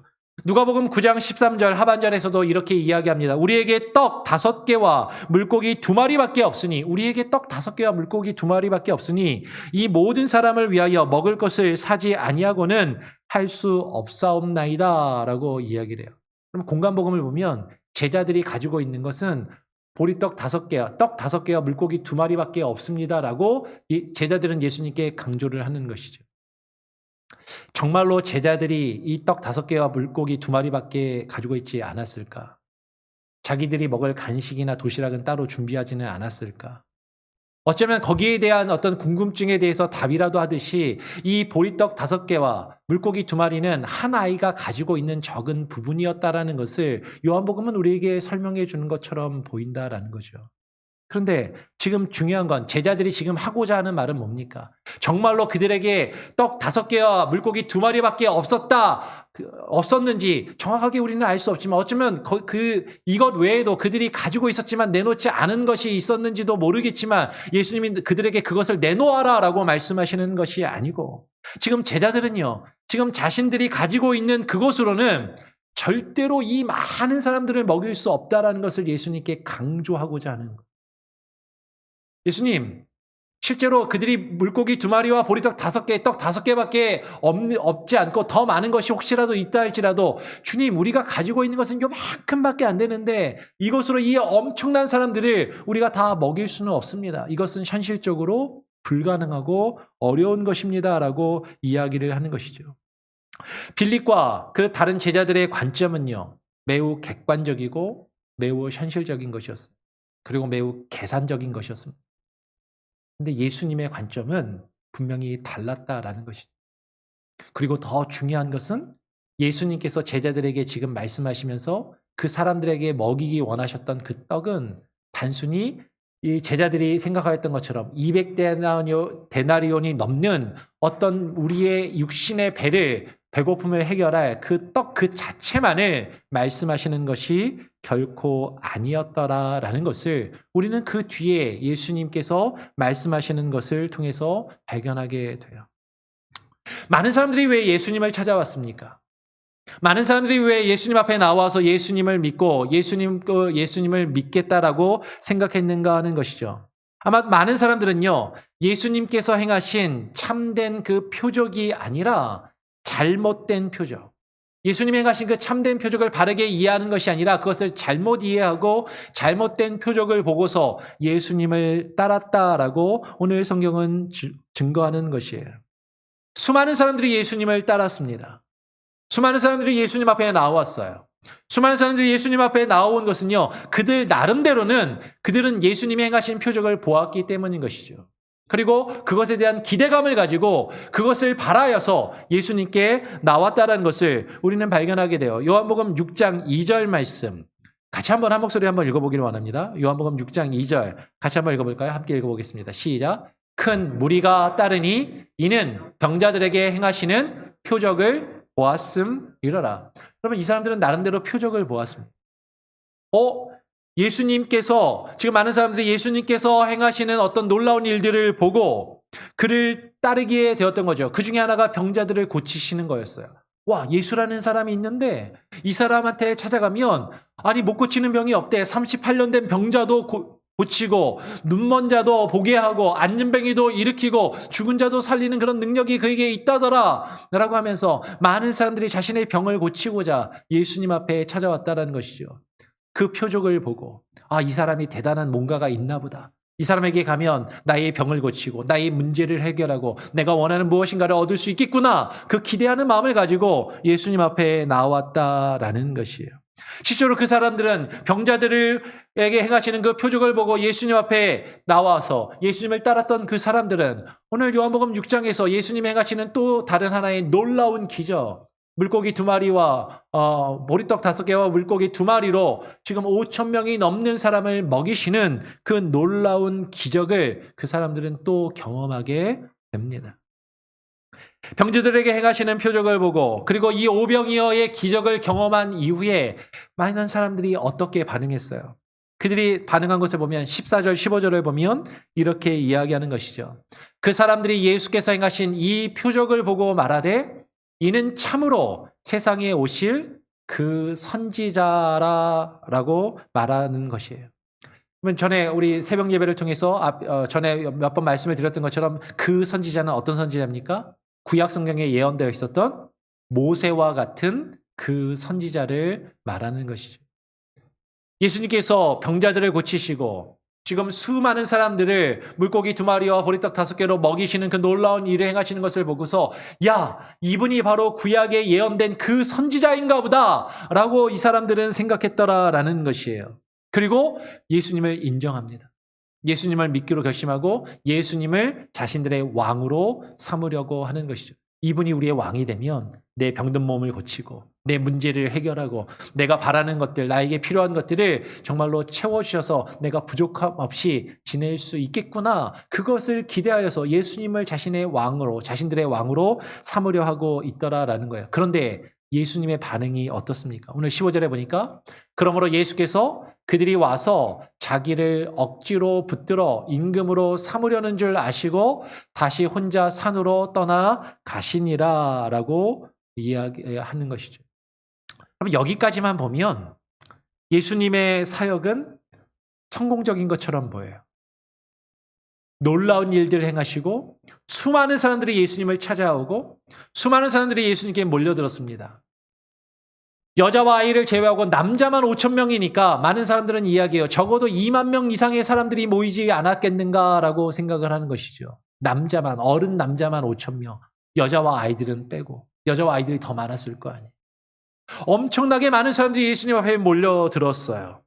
누가복음 9장 13절 하반절에서도 이렇게 이야기합니다. 우리에게 떡 5개와 물고기 2마리밖에 없으니 우리에게 떡 5개와 물고기 2마리밖에 없으니 이 모든 사람을 위하여 먹을 것을 사지 아니하고는 할 수 없사옵나이다 라고 이야기를 해요. 그럼 공간복음을 보면 제자들이 가지고 있는 것은 보리떡 5개와 떡 5개와 물고기 2마리밖에 없습니다 라고 제자들은 예수님께 강조를 하는 것이죠. 정말로 제자들이 이 떡 5개와 물고기 2마리밖에 가지고 있지 않았을까? 자기들이 먹을 간식이나 도시락은 따로 준비하지는 않았을까? 어쩌면 거기에 대한 어떤 궁금증에 대해서 답이라도 하듯이 이 보리떡 5개와 물고기 2마리는 한 아이가 가지고 있는 적은 부분이었다라는 것을 요한복음은 우리에게 설명해 주는 것처럼 보인다라는 거죠. 그런데 지금 중요한 건 제자들이 지금 하고자 하는 말은 뭡니까? 정말로 그들에게 떡 5개와 물고기 2마리밖에 없었는지 정확하게 우리는 알 수 없지만 어쩌면 이것 외에도 그들이 가지고 있었지만 내놓지 않은 것이 있었는지도 모르겠지만 예수님이 그들에게 그것을 내놓아라 라고 말씀하시는 것이 아니고 지금 제자들은요, 지금 자신들이 가지고 있는 그것으로는 절대로 이 많은 사람들을 먹일 수 없다라는 것을 예수님께 강조하고자 하는 거예요. 예수님, 실제로 그들이 물고기 2마리와 보리떡 5개, 떡 5개밖에 없지 않고 더 많은 것이 혹시라도 있다 할지라도 주님, 우리가 가지고 있는 것은 요만큼밖에 안 되는데 이것으로 이 엄청난 사람들을 우리가 다 먹일 수는 없습니다. 이것은 현실적으로 불가능하고 어려운 것입니다. 라고 이야기를 하는 것이죠. 빌립과 그 다른 제자들의 관점은요, 매우 객관적이고 매우 현실적인 것이었습니다. 그리고 매우 계산적인 것이었습니다. 근데 예수님의 관점은 분명히 달랐다라는 것이죠. 그리고 더 중요한 것은 예수님께서 제자들에게 지금 말씀하시면서 그 사람들에게 먹이기 원하셨던 그 떡은 단순히 이 제자들이 생각하였던 것처럼 200데나리온이 넘는 어떤 우리의 육신의 배고픔을 해결할 그 떡 그 자체만을 말씀하시는 것이 결코 아니었더라라는 것을 우리는 그 뒤에 예수님께서 말씀하시는 것을 통해서 발견하게 돼요. 많은 사람들이 왜 예수님을 찾아왔습니까? 많은 사람들이 왜 예수님 앞에 나와서 예수님을 믿고 예수님을 믿겠다라고 생각했는가 하는 것이죠. 아마 많은 사람들은요, 예수님께서 행하신 참된 그 표적이 아니라 잘못된 표적, 예수님이 행하신 그 참된 표적을 바르게 이해하는 것이 아니라 그것을 잘못 이해하고 잘못된 표적을 보고서 예수님을 따랐다라고 오늘 성경은 증거하는 것이에요. 수많은 사람들이 예수님을 따랐습니다. 수많은 사람들이 예수님 앞에 나왔어요. 수많은 사람들이 예수님 앞에 나온 것은요, 그들 나름대로는 그들은 예수님이 행하신 표적을 보았기 때문인 것이죠. 그리고 그것에 대한 기대감을 가지고 그것을 바라여서 예수님께 나왔다는 것을 우리는 발견하게 돼요. 요한복음 6장 2절 말씀 같이 한 목소리 한번 읽어보기를 원합니다. 요한복음 6장 2절 같이 한번 읽어볼까요? 함께 읽어보겠습니다. 시작. 큰 무리가 따르니 이는 병자들에게 행하시는 표적을 보았음이러라. 그러면 이 사람들은 나름대로 표적을 보았습니다. 예수님께서, 지금 많은 사람들이 예수님께서 행하시는 어떤 놀라운 일들을 보고 그를 따르게 되었던 거죠. 그 중에 하나가 병자들을 고치시는 거였어요. 와, 예수라는 사람이 있는데 이 사람한테 찾아가면 아니 못 고치는 병이 없대. 38년 된 병자도 고치고 눈먼 자도 보게 하고 안진뱅이도 일으키고 죽은 자도 살리는 그런 능력이 그에게 있다더라 라고 하면서 많은 사람들이 자신의 병을 고치고자 예수님 앞에 찾아왔다는 것이죠. 그 표적을 보고 이 사람이 대단한 뭔가가 있나 보다. 이 사람에게 가면 나의 병을 고치고 나의 문제를 해결하고 내가 원하는 무엇인가를 얻을 수 있겠구나. 그 기대하는 마음을 가지고 예수님 앞에 나왔다라는 것이에요. 실제로 그 사람들은 병자들에게 행하시는 그 표적을 보고 예수님 앞에 나와서 예수님을 따랐던 그 사람들은 오늘 요한복음 6장에서 예수님 행하시는 또 다른 하나의 놀라운 기적, 물고기 2마리와 보리떡 5개와 물고기 2마리로 지금 5,000명이 넘는 사람을 먹이시는 그 놀라운 기적을 그 사람들은 또 경험하게 됩니다. 병자들에게 행하시는 표적을 보고 그리고 이 오병이어의 기적을 경험한 이후에 많은 사람들이 어떻게 반응했어요? 그들이 반응한 것을 보면 14절, 15절을 보면 이렇게 이야기하는 것이죠. 그 사람들이 예수께서 행하신 이 표적을 보고 말하되 이는 참으로 세상에 오실 그 선지자라고 말하는 것이에요. 그러면 전에 우리 새벽 예배를 통해서 전에 몇 번 말씀을 드렸던 것처럼 그 선지자는 어떤 선지자입니까? 구약 성경에 예언되어 있었던 모세와 같은 그 선지자를 말하는 것이죠. 예수님께서 병자들을 고치시고 지금 수많은 사람들을 물고기 2마리와 보리떡 5개로 먹이시는 그 놀라운 일을 행하시는 것을 보고서 야, 이분이 바로 구약에 예언된 그 선지자인가 보다 라고 이 사람들은 생각했더라라는 것이에요. 그리고 예수님을 인정합니다. 예수님을 믿기로 결심하고 예수님을 자신들의 왕으로 삼으려고 하는 것이죠. 이분이 우리의 왕이 되면 내 병든 몸을 고치고 내 문제를 해결하고 내가 바라는 것들, 나에게 필요한 것들을 정말로 채워주셔서 내가 부족함 없이 지낼 수 있겠구나. 그것을 기대하여서 예수님을 자신의 왕으로, 자신들의 왕으로 삼으려 하고 있더라라는 거예요. 그런데 예수님의 반응이 어떻습니까? 오늘 15절에 보니까 그러므로 예수께서 그들이 와서 자기를 억지로 붙들어 임금으로 삼으려는 줄 아시고 다시 혼자 산으로 떠나 가시니라라고 이야기하는 것이죠. 그럼 여기까지만 보면 예수님의 사역은 성공적인 것처럼 보여요. 놀라운 일들을 행하시고 수많은 사람들이 예수님을 찾아오고 수많은 사람들이 예수님께 몰려들었습니다. 여자와 아이를 제외하고 남자만 5,000명이니까 많은 사람들은 이야기해요. 적어도 2만 명 이상의 사람들이 모이지 않았겠는가라고 생각을 하는 것이죠. 어른 남자만 5,000명, 여자와 아이들은 빼고 여자와 아이들이 더 많았을 거 아니에요. 엄청나게 많은 사람들이 예수님 앞에 몰려들었어요.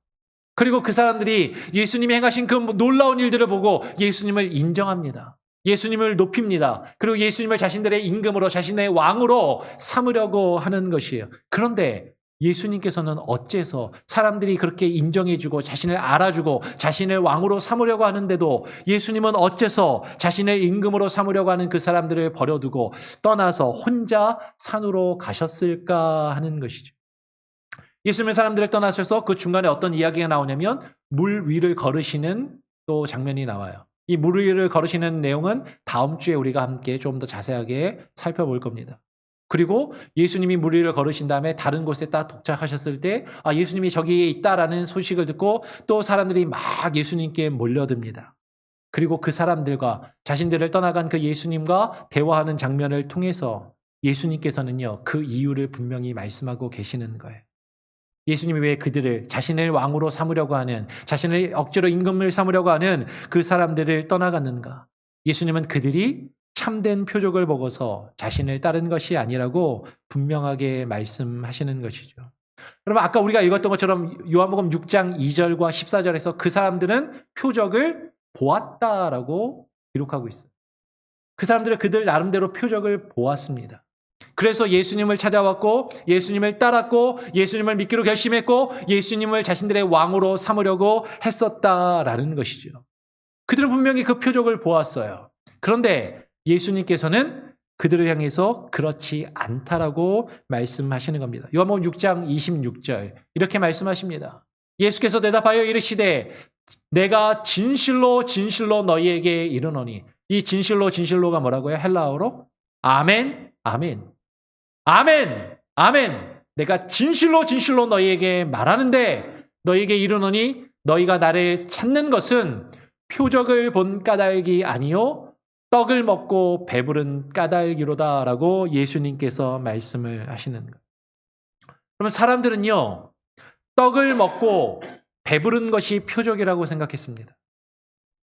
그리고 그 사람들이 예수님이 행하신 그 놀라운 일들을 보고 예수님을 인정합니다. 예수님을 높입니다. 그리고 예수님을 자신들의 임금으로 자신의 왕으로 삼으려고 하는 것이에요. 그런데 예수님께서는 어째서 사람들이 그렇게 인정해주고 자신을 알아주고 자신을 왕으로 삼으려고 하는데도 예수님은 어째서 자신을 임금으로 삼으려고 하는 그 사람들을 버려두고 떠나서 혼자 산으로 가셨을까 하는 것이죠. 예수님의 사람들을 떠나셔서 그 중간에 어떤 이야기가 나오냐면 물 위를 걸으시는 또 장면이 나와요. 이 물 위를 걸으시는 내용은 다음 주에 우리가 함께 좀 더 자세하게 살펴볼 겁니다. 그리고 예수님이 물 위를 걸으신 다음에 다른 곳에 딱 도착하셨을 때 예수님이 저기에 있다라는 소식을 듣고 또 사람들이 막 예수님께 몰려듭니다. 그리고 그 사람들과 자신들을 떠나간 그 예수님과 대화하는 장면을 통해서 예수님께서는요, 그 이유를 분명히 말씀하고 계시는 거예요. 예수님이 왜 그들을 자신을 왕으로 삼으려고 하는, 자신을 억지로 임금을 삼으려고 하는 그 사람들을 떠나갔는가? 예수님은 그들이 참된 표적을 보고서 자신을 따른 것이 아니라고 분명하게 말씀하시는 것이죠. 여러분, 아까 우리가 읽었던 것처럼 요한복음 6장 2절과 14절에서 그 사람들은 표적을 보았다라고 기록하고 있어요. 그 사람들은 그들 나름대로 표적을 보았습니다. 그래서 예수님을 찾아왔고 예수님을 따랐고 예수님을 믿기로 결심했고 예수님을 자신들의 왕으로 삼으려고 했었다라는 것이죠. 그들은 분명히 그 표적을 보았어요. 그런데 예수님께서는 그들을 향해서 그렇지 않다라고 말씀하시는 겁니다. 요한복음 6장 26절 이렇게 말씀하십니다. 예수께서 대답하여 이르시되 내가 진실로 진실로 너희에게 이르노니, 이 진실로가 뭐라고요? 헬라어로 아멘, 아멘, 아멘, 아멘. 내가 진실로 너희에게 말하는데 너희에게 이르노니 너희가 나를 찾는 것은 표적을 본 까닭이 아니요 떡을 먹고 배부른 까닭이로다라고 예수님께서 말씀을 하시는 거예요. 그러면 사람들은요, 떡을 먹고 배부른 것이 표적이라고 생각했습니다.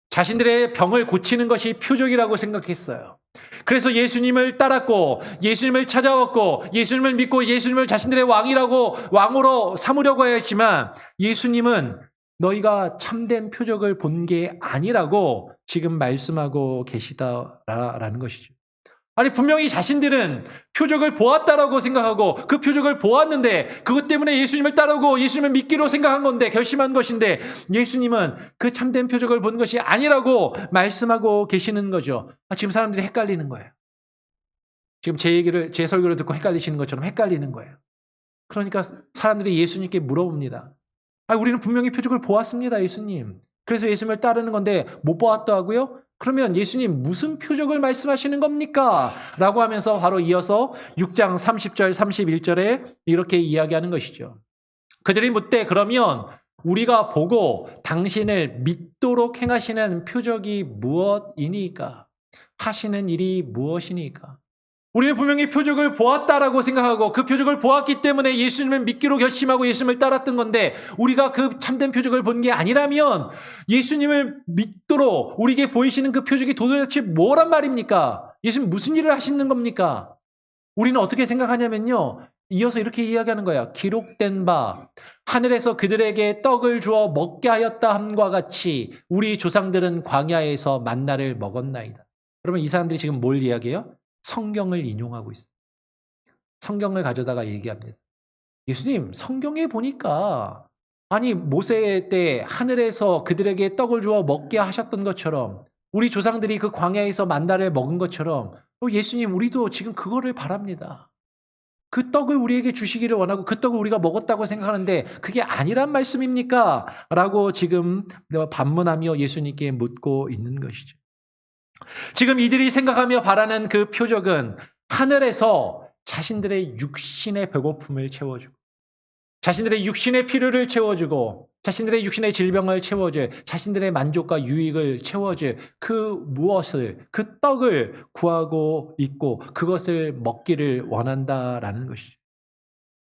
자신들의 병을 고치는 것이 표적이라고 생각했어요. 그래서 예수님을 따랐고 예수님을 찾아왔고 예수님을 믿고 예수님을 자신들의 왕으로 삼으려고 했지만 예수님은 너희가 참된 표적을 본 게 아니라고 지금 말씀하고 계시다라는 것이죠. 아니 분명히 자신들은 표적을 보았다라고 생각하고 그 표적을 보았는데 그것 때문에 예수님을 따르고 예수님을 믿기로 생각한 건데 결심한 것인데 예수님은 그 참된 표적을 본 것이 아니라고 말씀하고 계시는 거죠. 지금 사람들이 헷갈리는 거예요. 지금 제 설교를 듣고 헷갈리시는 것처럼 헷갈리는 거예요. 그러니까 사람들이 예수님께 물어봅니다. 우리는 분명히 표적을 보았습니다, 예수님. 그래서 예수님을 따르는 건데 못 보았다고요? 그러면 예수님 무슨 표적을 말씀하시는 겁니까? 라고 하면서 바로 이어서 6장 30절 31절에 이렇게 이야기하는 것이죠. 그들이 묻되 그러면 우리가 보고 당신을 믿도록 행하시는 표적이 무엇이니까? 하시는 일이 무엇이니까? 우리는 분명히 표적을 보았다라고 생각하고 그 표적을 보았기 때문에 예수님을 믿기로 결심하고 예수님을 따랐던 건데 우리가 그 참된 표적을 본 게 아니라면 예수님을 믿도록 우리에게 보이시는 그 표적이 도대체 뭐란 말입니까? 예수님 무슨 일을 하시는 겁니까? 우리는 어떻게 생각하냐면요. 이어서 이렇게 이야기하는 거야. 기록된 바 하늘에서 그들에게 떡을 주어 먹게 하였다 함과 같이 우리 조상들은 광야에서 만나를 먹었나이다. 여러분 이 사람들이 지금 뭘 이야기해요? 성경을 인용하고 있어요. 성경을 가져다가 얘기합니다. 예수님, 성경에 보니까 아니 모세 때 하늘에서 그들에게 떡을 주어 먹게 하셨던 것처럼 우리 조상들이 그 광야에서 만나를 먹은 것처럼 예수님 우리도 지금 그거를 바랍니다. 그 떡을 우리에게 주시기를 원하고 그 떡을 우리가 먹었다고 생각하는데 그게 아니란 말씀입니까? 라고 지금 반문하며 예수님께 묻고 있는 것이죠. 지금 이들이 생각하며 바라는 그 표적은 하늘에서 자신들의 육신의 배고픔을 채워주고 자신들의 육신의 필요를 채워주고 자신들의 육신의 질병을 채워줄 자신들의 만족과 유익을 채워줄 그 무엇을 그 떡을 구하고 있고 그것을 먹기를 원한다라는 것이죠.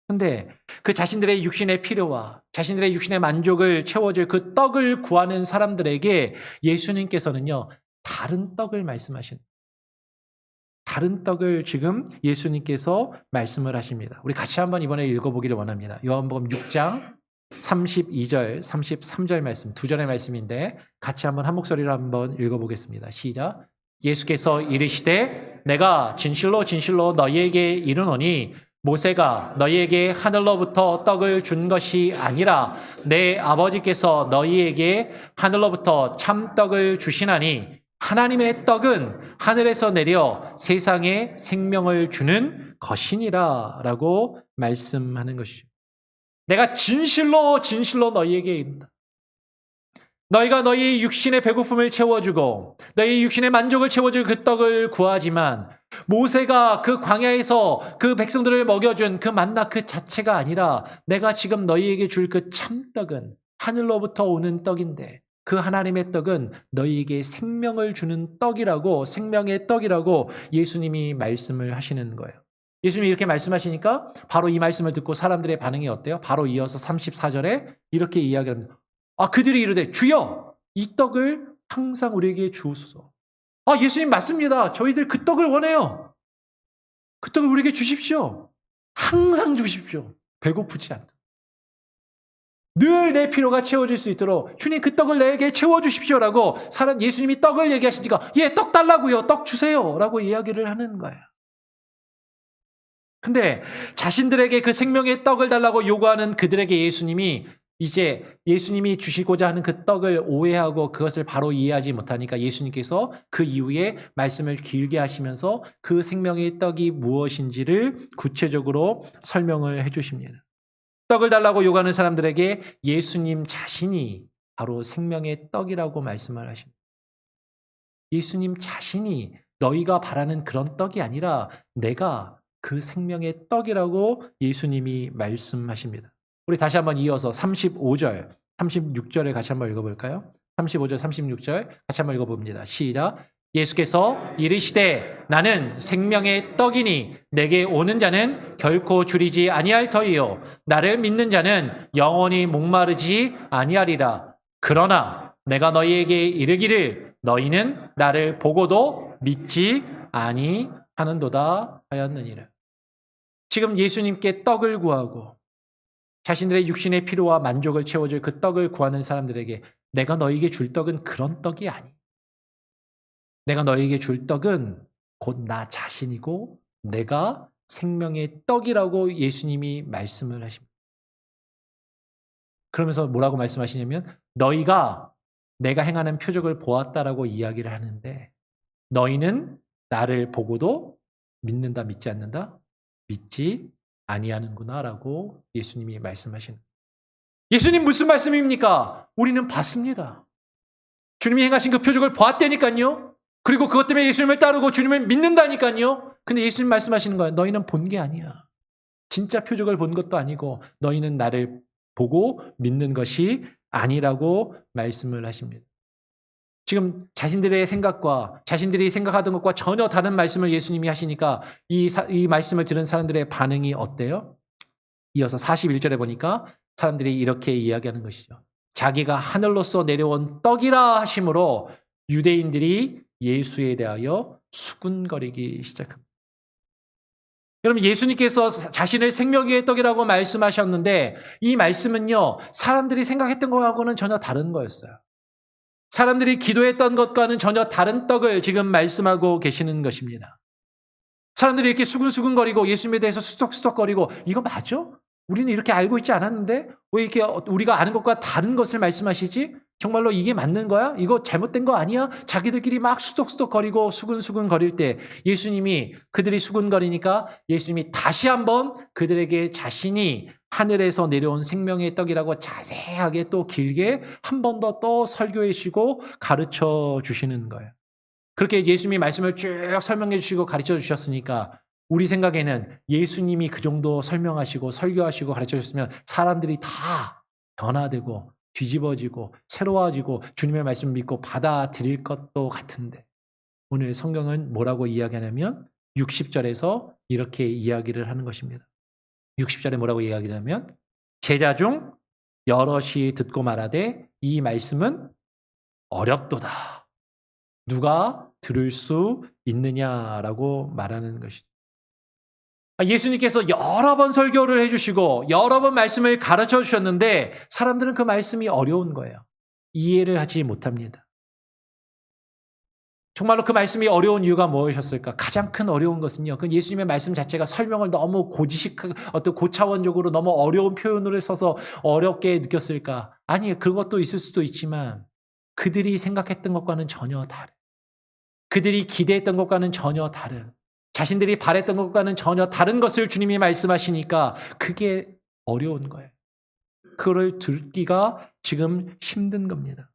그런데 그 자신들의 육신의 필요와 자신들의 육신의 만족을 채워줄 그 떡을 구하는 사람들에게 예수님께서는요. 다른 떡을 말씀하시는 다른 떡을 지금 예수님께서 말씀을 하십니다. 우리 같이 한번 이번에 읽어보기를 원합니다. 요한복음 6장 32절, 33절 말씀, 두 절의 말씀인데 같이 한번 한 목소리로 한번 읽어보겠습니다. 시작. 예수께서 이르시되 내가 진실로 진실로 너희에게 이르노니 모세가 너희에게 하늘로부터 떡을 준 것이 아니라 내 아버지께서 너희에게 하늘로부터 참떡을 주시나니 하나님의 떡은 하늘에서 내려 세상에 생명을 주는 것이니라 라고 말씀하는 것이죠. 내가 진실로 진실로 너희에게 이른다. 너희가 너희의 육신의 배고픔을 채워주고 너희의 육신의 만족을 채워줄 그 떡을 구하지만 모세가 그 광야에서 그 백성들을 먹여준 그 만나 그 자체가 아니라 내가 지금 너희에게 줄 그 참떡은 하늘로부터 오는 떡인데 그 하나님의 떡은 너희에게 생명을 주는 떡이라고 생명의 떡이라고 예수님이 말씀을 하시는 거예요. 예수님이 이렇게 말씀하시니까 바로 이 말씀을 듣고 사람들의 반응이 어때요? 바로 이어서 34절에 이렇게 이야기합니다. 그들이 이르되 주여 이 떡을 항상 우리에게 주옵소서. 예수님 맞습니다. 저희들 그 떡을 원해요. 그 떡을 우리에게 주십시오. 항상 주십시오. 배고프지 않도록. 늘 내 필요가 채워질 수 있도록 주님 그 떡을 내게 채워주십시오라고 예수님이 떡을 얘기하시니까 떡 달라고요. 떡 주세요. 라고 이야기를 하는 거예요. 근데 자신들에게 그 생명의 떡을 달라고 요구하는 그들에게 예수님이 이제 예수님이 주시고자 하는 그 떡을 오해하고 그것을 바로 이해하지 못하니까 예수님께서 그 이후에 말씀을 길게 하시면서 그 생명의 떡이 무엇인지를 구체적으로 설명을 해주십니다. 떡을 달라고 요구하는 사람들에게 예수님 자신이 바로 생명의 떡이라고 말씀을 하십니다. 예수님 자신이 너희가 바라는 그런 떡이 아니라 내가 그 생명의 떡이라고 예수님이 말씀하십니다. 우리 다시 한번 이어서 35절, 36절을 같이 한번 읽어볼까요? 35절, 36절 같이 한번 읽어봅니다. 시작. 예수께서 이르시되 나는 생명의 떡이니 내게 오는 자는 결코 줄이지 아니할 터이요 나를 믿는 자는 영원히 목마르지 아니하리라. 그러나 내가 너희에게 이르기를 너희는 나를 보고도 믿지 아니하는도다 하였느니라. 지금 예수님께 떡을 구하고 자신들의 육신의 필요와 만족을 채워줄 그 떡을 구하는 사람들에게 내가 너에게 줄 떡은 그런 떡이 아니. 내가 너에게 줄 떡은 곧 나 자신이고 내가 생명의 떡이라고 예수님이 말씀을 하십니다. 그러면서 뭐라고 말씀하시냐면 너희가 내가 행하는 표적을 보았다라고 이야기를 하는데 너희는 나를 보고도 믿는다 믿지 않는다? 믿지 아니하는구나라고 예수님이 말씀하시는. 예수님 무슨 말씀입니까? 우리는 봤습니다. 주님이 행하신 그 표적을 보았다니까요. 그리고 그것 때문에 예수님을 따르고 주님을 믿는다니까요. 근데 예수님 말씀하시는 거예요. 너희는 본 게 아니야. 진짜 표적을 본 것도 아니고 너희는 나를 보고 믿는 것이 아니라고 말씀을 하십니다. 지금 자신들의 생각과 자신들이 생각하던 것과 전혀 다른 말씀을 예수님이 하시니까 이 말씀을 들은 사람들의 반응이 어때요? 이어서 41절에 보니까 사람들이 이렇게 이야기하는 것이죠. 자기가 하늘로서 내려온 떡이라 하심으로 유대인들이 예수에 대하여 수군거리기 시작합니다. 여러분 예수님께서 자신을 생명의 떡이라고 말씀하셨는데 이 말씀은요 사람들이 생각했던 것하고는 전혀 다른 거였어요. 사람들이 기도했던 것과는 전혀 다른 떡을 지금 말씀하고 계시는 것입니다. 사람들이 이렇게 수근수근거리고 예수님에 대해서 수석수석거리고 이거 맞아? 우리는 이렇게 알고 있지 않았는데 왜 이렇게 우리가 아는 것과 다른 것을 말씀하시지? 정말로 이게 맞는 거야? 이거 잘못된 거 아니야? 자기들끼리 막 수석수석거리고 수근수근거릴 때 예수님이 그들이 수근거리니까 예수님이 다시 한번 그들에게 자신이 하늘에서 내려온 생명의 떡이라고 자세하게 또 길게 한 번 더 또 설교해 주시고 가르쳐 주시는 거예요. 그렇게 예수님이 말씀을 쭉 설명해 주시고 가르쳐 주셨으니까 우리 생각에는 예수님이 그 정도 설명하시고 설교하시고 가르쳐 주셨으면 사람들이 다 변화되고 뒤집어지고 새로워지고 주님의 말씀 믿고 받아들일 것도 같은데 오늘 성경은 뭐라고 이야기하냐면 60절에서 이렇게 이야기를 하는 것입니다. 60절에 뭐라고 이야기하냐면 제자 중 여럿이 듣고 말하되 이 말씀은 어렵도다. 누가 들을 수 있느냐라고 말하는 것이죠. 예수님께서 여러 번 설교를 해주시고 여러 번 말씀을 가르쳐 주셨는데 사람들은 그 말씀이 어려운 거예요. 이해를 하지 못합니다. 정말로 그 말씀이 어려운 이유가 무엇이었을까? 가장 큰 어려운 것은요. 그 예수님의 말씀 자체가 설명을 너무 어떤 고차원적으로 너무 어려운 표현으로 써서 어렵게 느꼈을까? 아니, 그것도 있을 수도 있지만 그들이 생각했던 것과는 전혀 다른, 그들이 기대했던 것과는 전혀 다른, 자신들이 바랬던 것과는 전혀 다른 것을 주님이 말씀하시니까 그게 어려운 거예요. 그걸 듣기가 지금 힘든 겁니다.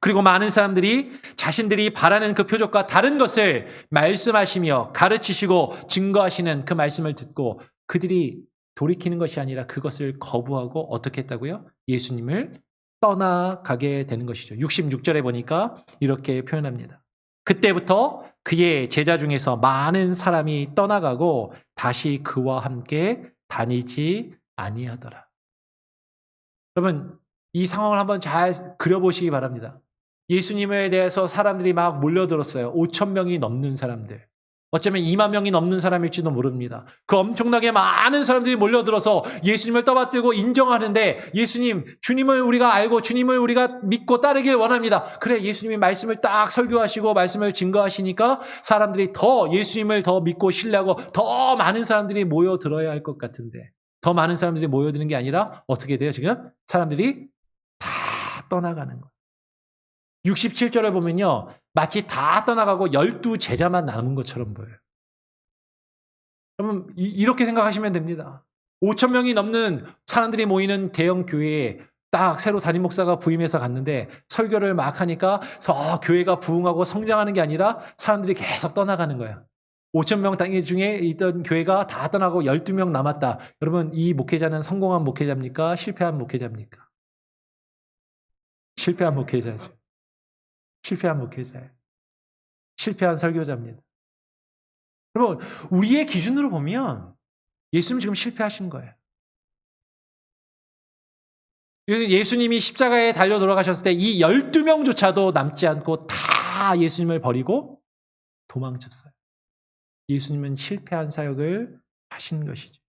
그리고 많은 사람들이 자신들이 바라는 그 표적과 다른 것을 말씀하시며 가르치시고 증거하시는 그 말씀을 듣고 그들이 돌이키는 것이 아니라 그것을 거부하고 어떻게 했다고요? 예수님을 떠나가게 되는 것이죠. 66절에 보니까 이렇게 표현합니다. 그때부터 그의 제자 중에서 많은 사람이 떠나가고 다시 그와 함께 다니지 아니하더라. 여러분 이 상황을 한번 잘 그려보시기 바랍니다. 예수님에 대해서 사람들이 막 몰려들었어요. 5,000명이 넘는 사람들. 어쩌면 2만 명이 넘는 사람일지도 모릅니다. 그 엄청나게 많은 사람들이 몰려들어서 예수님을 떠받들고 인정하는데 예수님, 주님을 우리가 알고 주님을 우리가 믿고 따르길 원합니다. 그래, 예수님이 말씀을 딱 설교하시고 말씀을 증거하시니까 사람들이 더 예수님을 더 믿고 신뢰하고 더 많은 사람들이 모여들어야 할 것 같은데 더 많은 사람들이 모여드는 게 아니라 어떻게 돼요 지금? 사람들이 다 떠나가는 거예요. 67절을 보면요. 마치 다 떠나가고 12제자만 남은 것처럼 보여요. 그러면 이렇게 생각하시면 됩니다. 5,000명이 넘는 사람들이 모이는 대형 교회에 딱 새로 담임 목사가 부임해서 갔는데 설교를 막 하니까 교회가 부흥하고 성장하는 게 아니라 사람들이 계속 떠나가는 거예요. 5,000명 중에 있던 교회가 다 떠나고 12명 남았다. 여러분 이 목회자는 성공한 목회자입니까? 실패한 목회자입니까? 실패한 목회자죠. 실패한 목회자예요. 실패한 설교자입니다. 여러분 우리의 기준으로 보면 예수님 지금 실패하신 거예요. 예수님이 십자가에 달려 돌아가셨을 때 이 12명조차도 남지 않고 다 예수님을 버리고 도망쳤어요. 예수님은 실패한 사역을 하신 것이죠.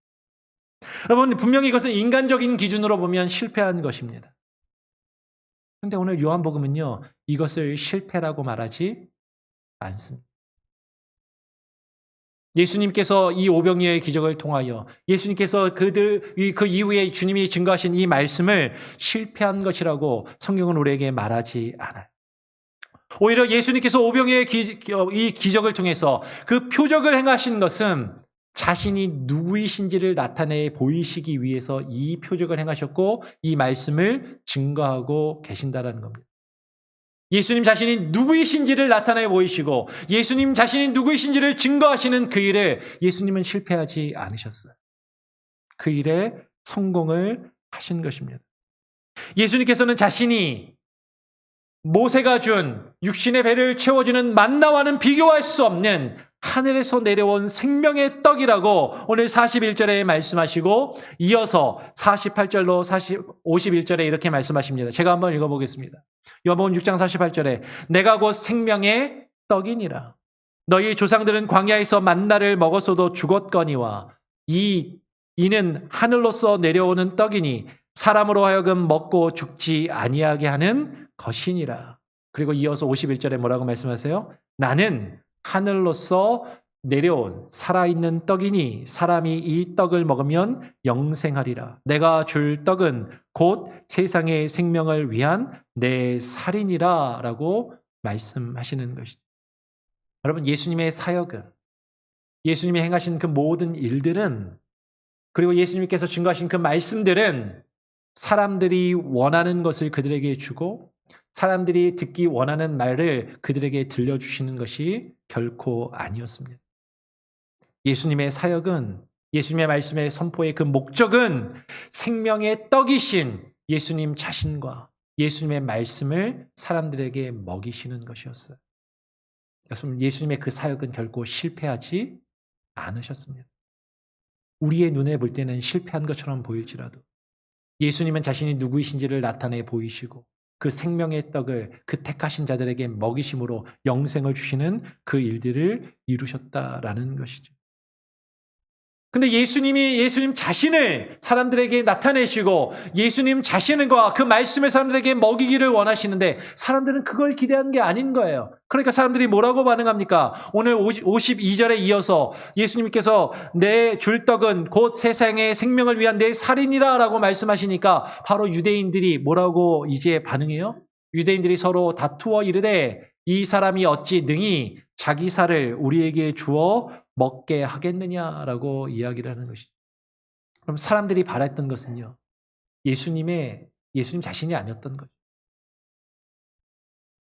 여러분, 분명히 이것은 인간적인 기준으로 보면 실패한 것입니다. 그런데 오늘 요한복음은요, 이것을 실패라고 말하지 않습니다. 예수님께서 이 오병이어의 기적을 통하여 예수님께서 그 이후에 주님이 증거하신 이 말씀을 실패한 것이라고 성경은 우리에게 말하지 않아요. 오히려 예수님께서 오병이어의 이 기적을 통해서 그 표적을 행하신 것은 자신이 누구이신지를 나타내 보이시기 위해서 이 표적을 행하셨고 이 말씀을 증거하고 계신다라는 겁니다. 예수님 자신이 누구이신지를 나타내 보이시고 예수님 자신이 누구이신지를 증거하시는 그 일에 예수님은 실패하지 않으셨어요. 그 일에 성공을 하신 것입니다. 예수님께서는 자신이 모세가 준 육신의 배를 채워주는 만나와는 비교할 수 없는 하늘에서 내려온 생명의 떡이라고 오늘 41절에 말씀하시고 이어서 48절로 51절에 이렇게 말씀하십니다. 제가 한번 읽어보겠습니다. 요한복음 6장 48절에 내가 곧 생명의 떡이니라. 너희 조상들은 광야에서 만나를 먹었어도 죽었거니와 이는 하늘로서 내려오는 떡이니 사람으로 하여금 먹고 죽지 아니하게 하는 것이니라. 그리고 이어서 51절에 뭐라고 말씀하세요? 나는 하늘로서 내려온 살아있는 떡이니 사람이 이 떡을 먹으면 영생하리라. 내가 줄 떡은 곧 세상의 생명을 위한 내 살이니라 라고 말씀하시는 것이죠. 여러분, 예수님의 사역은, 예수님이 행하신 그 모든 일들은, 그리고 예수님께서 증거하신 그 말씀들은 사람들이 원하는 것을 그들에게 주고 사람들이 듣기 원하는 말을 그들에게 들려주시는 것이 결코 아니었습니다. 예수님의 사역은, 예수님의 말씀의 선포의 그 목적은 생명의 떡이신 예수님 자신과 예수님의 말씀을 사람들에게 먹이시는 것이었어요. 여러분, 예수님의 그 사역은 결코 실패하지 않으셨습니다. 우리의 눈에 볼 때는 실패한 것처럼 보일지라도 예수님은 자신이 누구이신지를 나타내 보이시고 그 생명의 떡을 그 택하신 자들에게 먹이심으로 영생을 주시는 그 일들을 이루셨다라는 것이죠. 근데 예수님 자신을 사람들에게 나타내시고 예수님 자신과 그 말씀을 사람들에게 먹이기를 원하시는데 사람들은 그걸 기대한 게 아닌 거예요. 그러니까 사람들이 뭐라고 반응합니까? 오늘 52절에 이어서 예수님께서 내 줄 떡은 곧 세상의 생명을 위한 내 살이니라 라고 말씀하시니까 바로 유대인들이 뭐라고 이제 반응해요? 유대인들이 서로 다투어 이르되 이 사람이 어찌 능히 자기 살을 우리에게 주어 먹게 하겠느냐라고 이야기를 하는 것이죠. 그럼 사람들이 바랐던 것은요, 예수님 자신이 아니었던 거죠.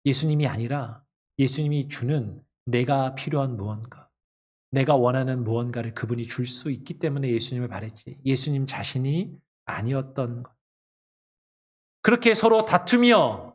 예수님이 아니라 예수님이 주는 내가 필요한 무언가, 내가 원하는 무언가를 그분이 줄 수 있기 때문에 예수님을 바랬지 예수님 자신이 아니었던 것. 그렇게 서로 다투며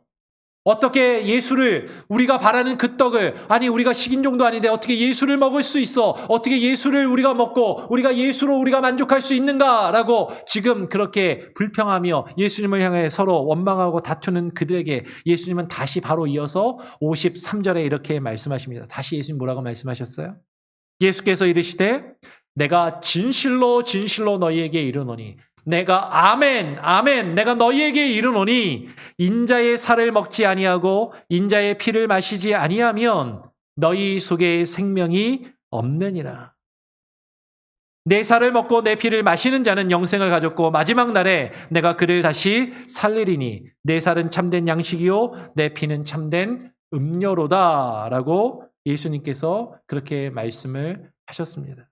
어떻게 예수를, 우리가 바라는 그 떡을, 아니 우리가 식인종도 아닌데 어떻게 예수를 먹을 수 있어? 어떻게 예수를 우리가 먹고 우리가 예수로 우리가 만족할 수 있는가라고 지금 그렇게 불평하며 예수님을 향해 서로 원망하고 다투는 그들에게 예수님은 다시 바로 이어서 53절에 이렇게 말씀하십니다. 다시 예수님 뭐라고 말씀하셨어요? 예수께서 이르시되 내가 진실로 진실로 너희에게 이르노니 내가 아멘 아멘 내가 너희에게 이르노니 인자의 살을 먹지 아니하고 인자의 피를 마시지 아니하면 너희 속에 생명이 없느니라. 내 살을 먹고 내 피를 마시는 자는 영생을 가졌고 마지막 날에 내가 그를 다시 살리리니 내 살은 참된 양식이요 내 피는 참된 음료로다 라고 예수님께서 그렇게 말씀을 하셨습니다.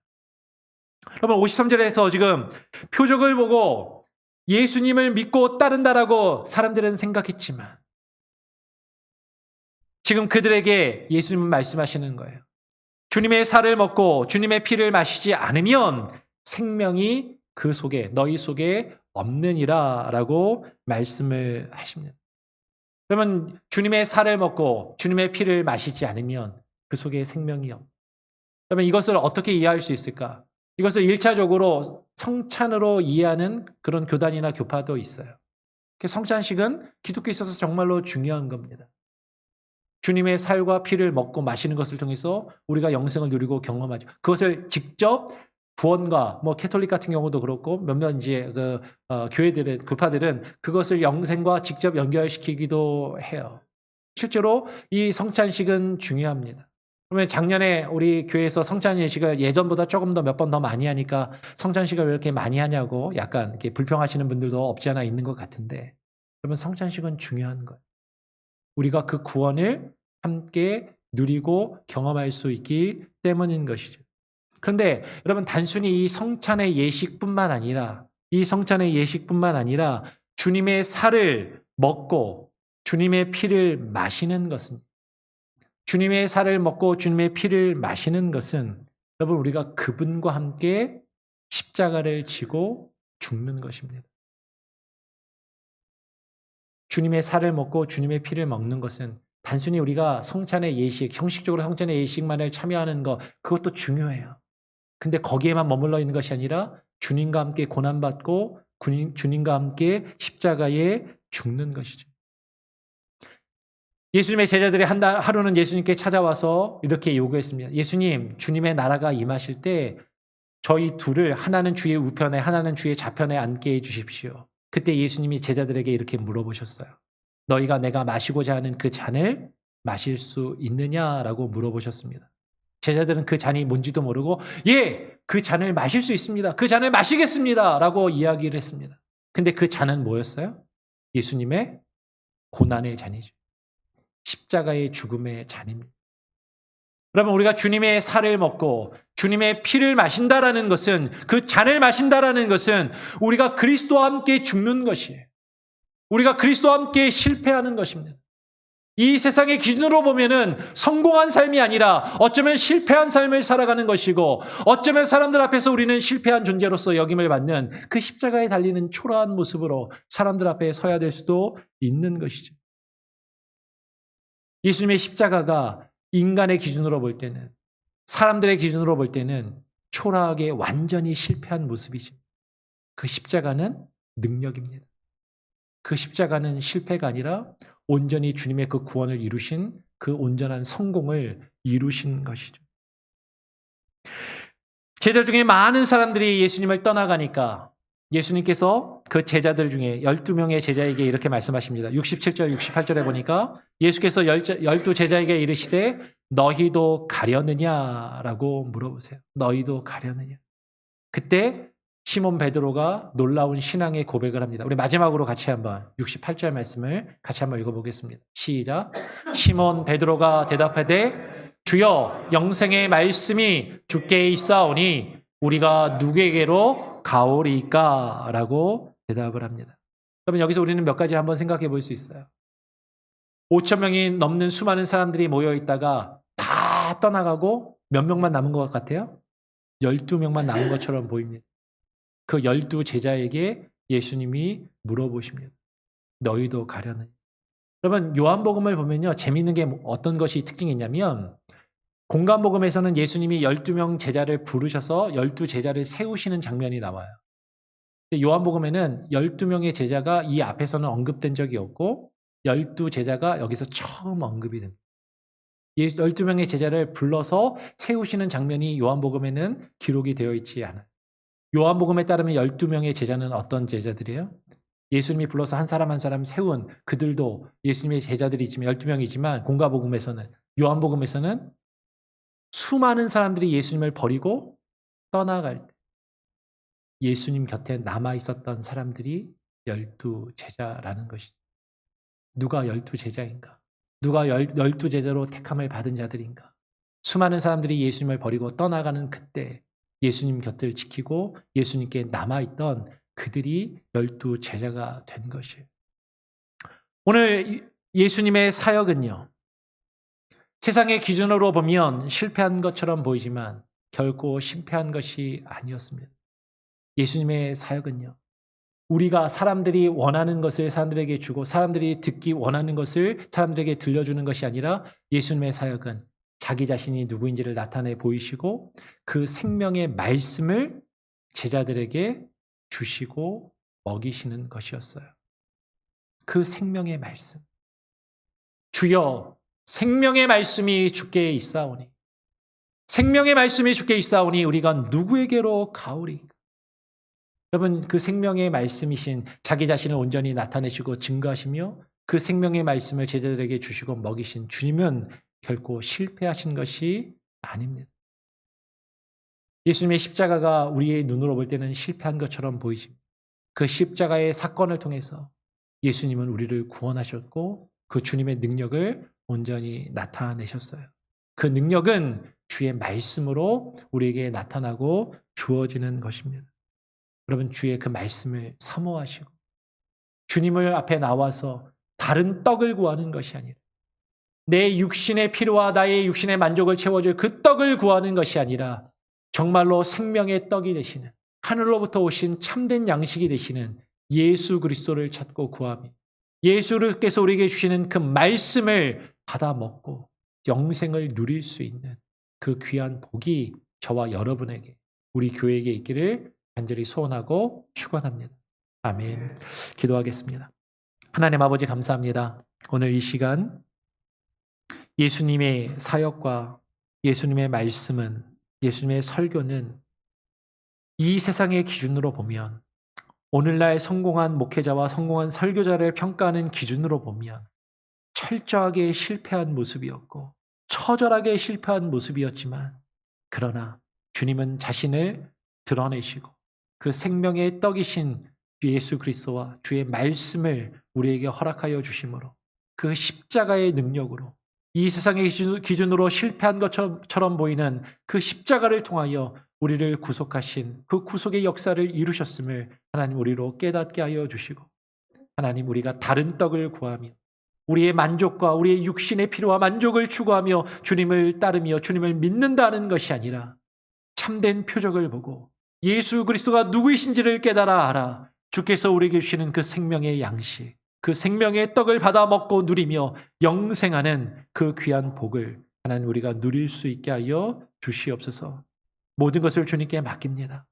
여러분 53절에서 지금 표적을 보고 예수님을 믿고 따른다라고 사람들은 생각했지만 지금 그들에게 예수님은 말씀하시는 거예요. 주님의 살을 먹고 주님의 피를 마시지 않으면 생명이 그 속에 너희 속에 없느니라 라고 말씀을 하십니다. 그러면 주님의 살을 먹고 주님의 피를 마시지 않으면 그 속에 생명이 없다. 그러면 이것을 어떻게 이해할 수 있을까? 이것을 1차적으로 성찬으로 이해하는 그런 교단이나 교파도 있어요. 성찬식은 기독교에 있어서 정말로 중요한 겁니다. 주님의 살과 피를 먹고 마시는 것을 통해서 우리가 영생을 누리고 경험하죠. 그것을 직접 구원과 뭐 캐톨릭 같은 경우도 그렇고 몇몇 이제 교회들은 교파들은 그것을 영생과 직접 연결시키기도 해요. 실제로 이 성찬식은 중요합니다. 그러면 작년에 우리 교회에서 성찬 예식을 예전보다 조금 더 몇 번 더 많이 하니까 성찬식을 왜 이렇게 많이 하냐고 약간 이렇게 불평하시는 분들도 없지 않아 있는 것 같은데, 그러면 성찬식은 중요한 거예요. 우리가 그 구원을 함께 누리고 경험할 수 있기 때문인 것이죠. 그런데 여러분, 단순히 이 성찬의 예식뿐만 아니라 주님의 살을 먹고 주님의 피를 마시는 것은, 주님의 살을 먹고 주님의 피를 마시는 것은 여러분, 우리가 그분과 함께 십자가를 지고 죽는 것입니다. 주님의 살을 먹고 주님의 피를 먹는 것은 단순히 우리가 성찬의 예식, 형식적으로 성찬의 예식만을 참여하는 것, 그것도 중요해요. 근데 거기에만 머물러 있는 것이 아니라 주님과 함께 고난받고 주님과 함께 십자가에 죽는 것이죠. 예수님의 제자들이 하루는 예수님께 찾아와서 이렇게 요구했습니다. 예수님, 주님의 나라가 임하실 때 저희 둘을 하나는 주의 우편에 하나는 주의 좌편에 앉게 해 주십시오. 그때 예수님이 제자들에게 이렇게 물어보셨어요. 너희가 내가 마시고자 하는 그 잔을 마실 수 있느냐라고 물어보셨습니다. 제자들은 그 잔이 뭔지도 모르고 예, 그 잔을 마실 수 있습니다. 그 잔을 마시겠습니다. 라고 이야기를 했습니다. 근데 그 잔은 뭐였어요? 예수님의 고난의 잔이죠. 십자가의 죽음의 잔입니다. 여러분, 우리가 주님의 살을 먹고 주님의 피를 마신다라는 것은, 그 잔을 마신다라는 것은 우리가 그리스도와 함께 죽는 것이에요. 우리가 그리스도와 함께 실패하는 것입니다. 이 세상의 기준으로 보면은 성공한 삶이 아니라 어쩌면 실패한 삶을 살아가는 것이고, 어쩌면 사람들 앞에서 우리는 실패한 존재로서 역임을 받는 그 십자가에 달리는 초라한 모습으로 사람들 앞에 서야 될 수도 있는 것이죠. 예수님의 십자가가 인간의 기준으로 볼 때는, 사람들의 기준으로 볼 때는 초라하게 완전히 실패한 모습이죠. 그 십자가는 능력입니다. 그 십자가는 실패가 아니라 온전히 주님의 그 구원을 이루신 그 온전한 성공을 이루신 것이죠. 제자 중에 많은 사람들이 예수님을 떠나가니까 예수님께서 그 제자들 중에 12명의 제자에게 이렇게 말씀하십니다. 67절, 68절에 보니까 예수께서 12 제자에게 이르시되 너희도 가려느냐라고 물어보세요. 너희도 가려느냐. 그때 시몬 베드로가 놀라운 신앙의 고백을 합니다. 우리 마지막으로 같이 한번 68절 말씀을 같이 한번 읽어보겠습니다. 시작. 시몬 베드로가 대답하되 주여, 영생의 말씀이 주께 있사오니 우리가 누구에게로 가오리까? 라고 대답을 합니다. 그러면 여기서 우리는 몇 가지 한번 생각해 볼 수 있어요. 5천 명이 넘는 수많은 사람들이 모여 있다가 다 떠나가고 몇 명만 남은 것 같아요? 12명만 남은 것처럼 보입니다. 그 12 제자에게 예수님이 물어보십니다. 너희도 가려느냐? 여러분, 요한복음을 보면요, 재미있는 게 어떤 것이 특징이 있냐면, 공간복음에서는 예수님이 12명 제자를 부르셔서 12 제자를 세우시는 장면이 나와요. 근데 요한복음에는 12명의 제자가 이 앞에서는 언급된 적이 없고 12 제자가 여기서 처음 언급이 됩니다. 12명의 제자를 불러서 세우시는 장면이 요한복음에는 기록이 되어 있지 않아요. 요한복음에 따르면 12명의 제자는 어떤 제자들이에요? 예수님이 불러서 한 사람 한 사람 세운 그들도 예수님의 제자들이지만 12명이지만 공가복음에서는, 요한복음에서는 수많은 사람들이 예수님을 버리고 떠나갈 때 예수님 곁에 남아 있었던 사람들이 12 제자라는 것이죠. 누가 12 제자인가? 누가 12 제자로 택함을 받은 자들인가? 수많은 사람들이 예수님을 버리고 떠나가는 그때 예수님 곁을 지키고 예수님께 남아있던 그들이 12 제자가 된 것이에요. 오늘 예수님의 사역은요, 세상의 기준으로 보면 실패한 것처럼 보이지만 결코 실패한 것이 아니었습니다. 예수님의 사역은요, 우리가 사람들이 원하는 것을 사람들에게 주고 사람들이 듣기 원하는 것을 사람들에게 들려주는 것이 아니라, 예수님의 사역은 자기 자신이 누구인지를 나타내 보이시고 그 생명의 말씀을 제자들에게 주시고 먹이시는 것이었어요. 그 생명의 말씀. 주여, 생명의 말씀이 주께 있사오니 생명의 말씀이 주께 있사오니 우리가 누구에게로 가오리까? 여러분, 그 생명의 말씀이신 자기 자신을 온전히 나타내시고 증거하시며 그 생명의 말씀을 제자들에게 주시고 먹이신 주님은 결코 실패하신 것이 아닙니다. 예수님의 십자가가 우리의 눈으로 볼 때는 실패한 것처럼 보이지만 그 십자가의 사건을 통해서 예수님은 우리를 구원하셨고 그 주님의 능력을 온전히 나타내셨어요. 그 능력은 주의 말씀으로 우리에게 나타나고 주어지는 것입니다. 여러분, 주의 그 말씀을 사모하시고 주님을 앞에 나와서 다른 떡을 구하는 것이 아니라 내 육신의 필요와 나의 육신의 만족을 채워줄 그 떡을 구하는 것이 아니라 정말로 생명의 떡이 되시는 하늘로부터 오신 참된 양식이 되시는 예수 그리스도를 찾고 구하며 예수께서 우리에게 주시는 그 말씀을 받아 먹고 영생을 누릴 수 있는 그 귀한 복이 저와 여러분에게 우리 교회에게 있기를 간절히 소원하고 축원합니다. 아멘. 기도하겠습니다. 하나님 아버지 감사합니다. 오늘 이 시간 예수님의 사역과 예수님의 말씀은 예수님의 설교는 이 세상의 기준으로 보면 오늘날 성공한 목회자와 성공한 설교자를 평가하는 기준으로 보면 철저하게 실패한 모습이었고 처절하게 실패한 모습이었지만 그러나 주님은 자신을 드러내시고 그 생명의 떡이신 예수 그리스도와 주의 말씀을 우리에게 허락하여 주심으로 그 십자가의 능력으로 이 세상의 기준으로 실패한 것처럼 보이는 그 십자가를 통하여 우리를 구속하신 그 구속의 역사를 이루셨음을 하나님 우리로 깨닫게 하여 주시고 하나님 우리가 다른 떡을 구하며 우리의 만족과 우리의 육신의 필요와 만족을 추구하며 주님을 따르며 주님을 믿는다는 것이 아니라 참된 표적을 보고 예수 그리스도가 누구이신지를 깨달아 알아 주께서 우리에게 주시는 그 생명의 양식 그 생명의 떡을 받아 먹고 누리며 영생하는 그 귀한 복을 하나님 우리가 누릴 수 있게 하여 주시옵소서. 모든 것을 주님께 맡깁니다.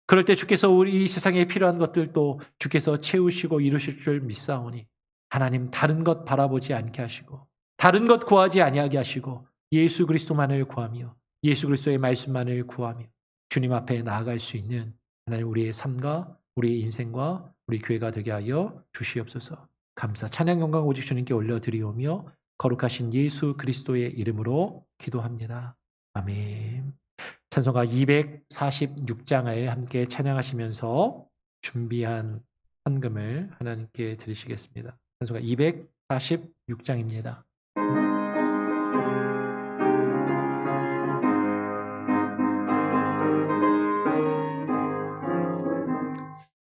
그럴 때 주께서 우리 이 세상에 필요한 것들도 주께서 채우시고 이루실 줄 믿사오니 하나님 다른 것 바라보지 않게 하시고 다른 것 구하지 아니하게 하시고 예수 그리스도만을 구하며 예수 그리스도의 말씀만을 구하며 주님 앞에 나아갈 수 있는 하나님 우리의 삶과 우리의 인생과 우리 교회가 되게 하여 주시옵소서. 감사 찬양 영광 오직 주님께 올려드리오며 거룩하신 예수 그리스도의 이름으로 기도합니다. 아멘. 찬송가 246장을 함께 찬양하시면서 준비한 헌금을 하나님께 드리시겠습니다. 찬송가 246장입니다.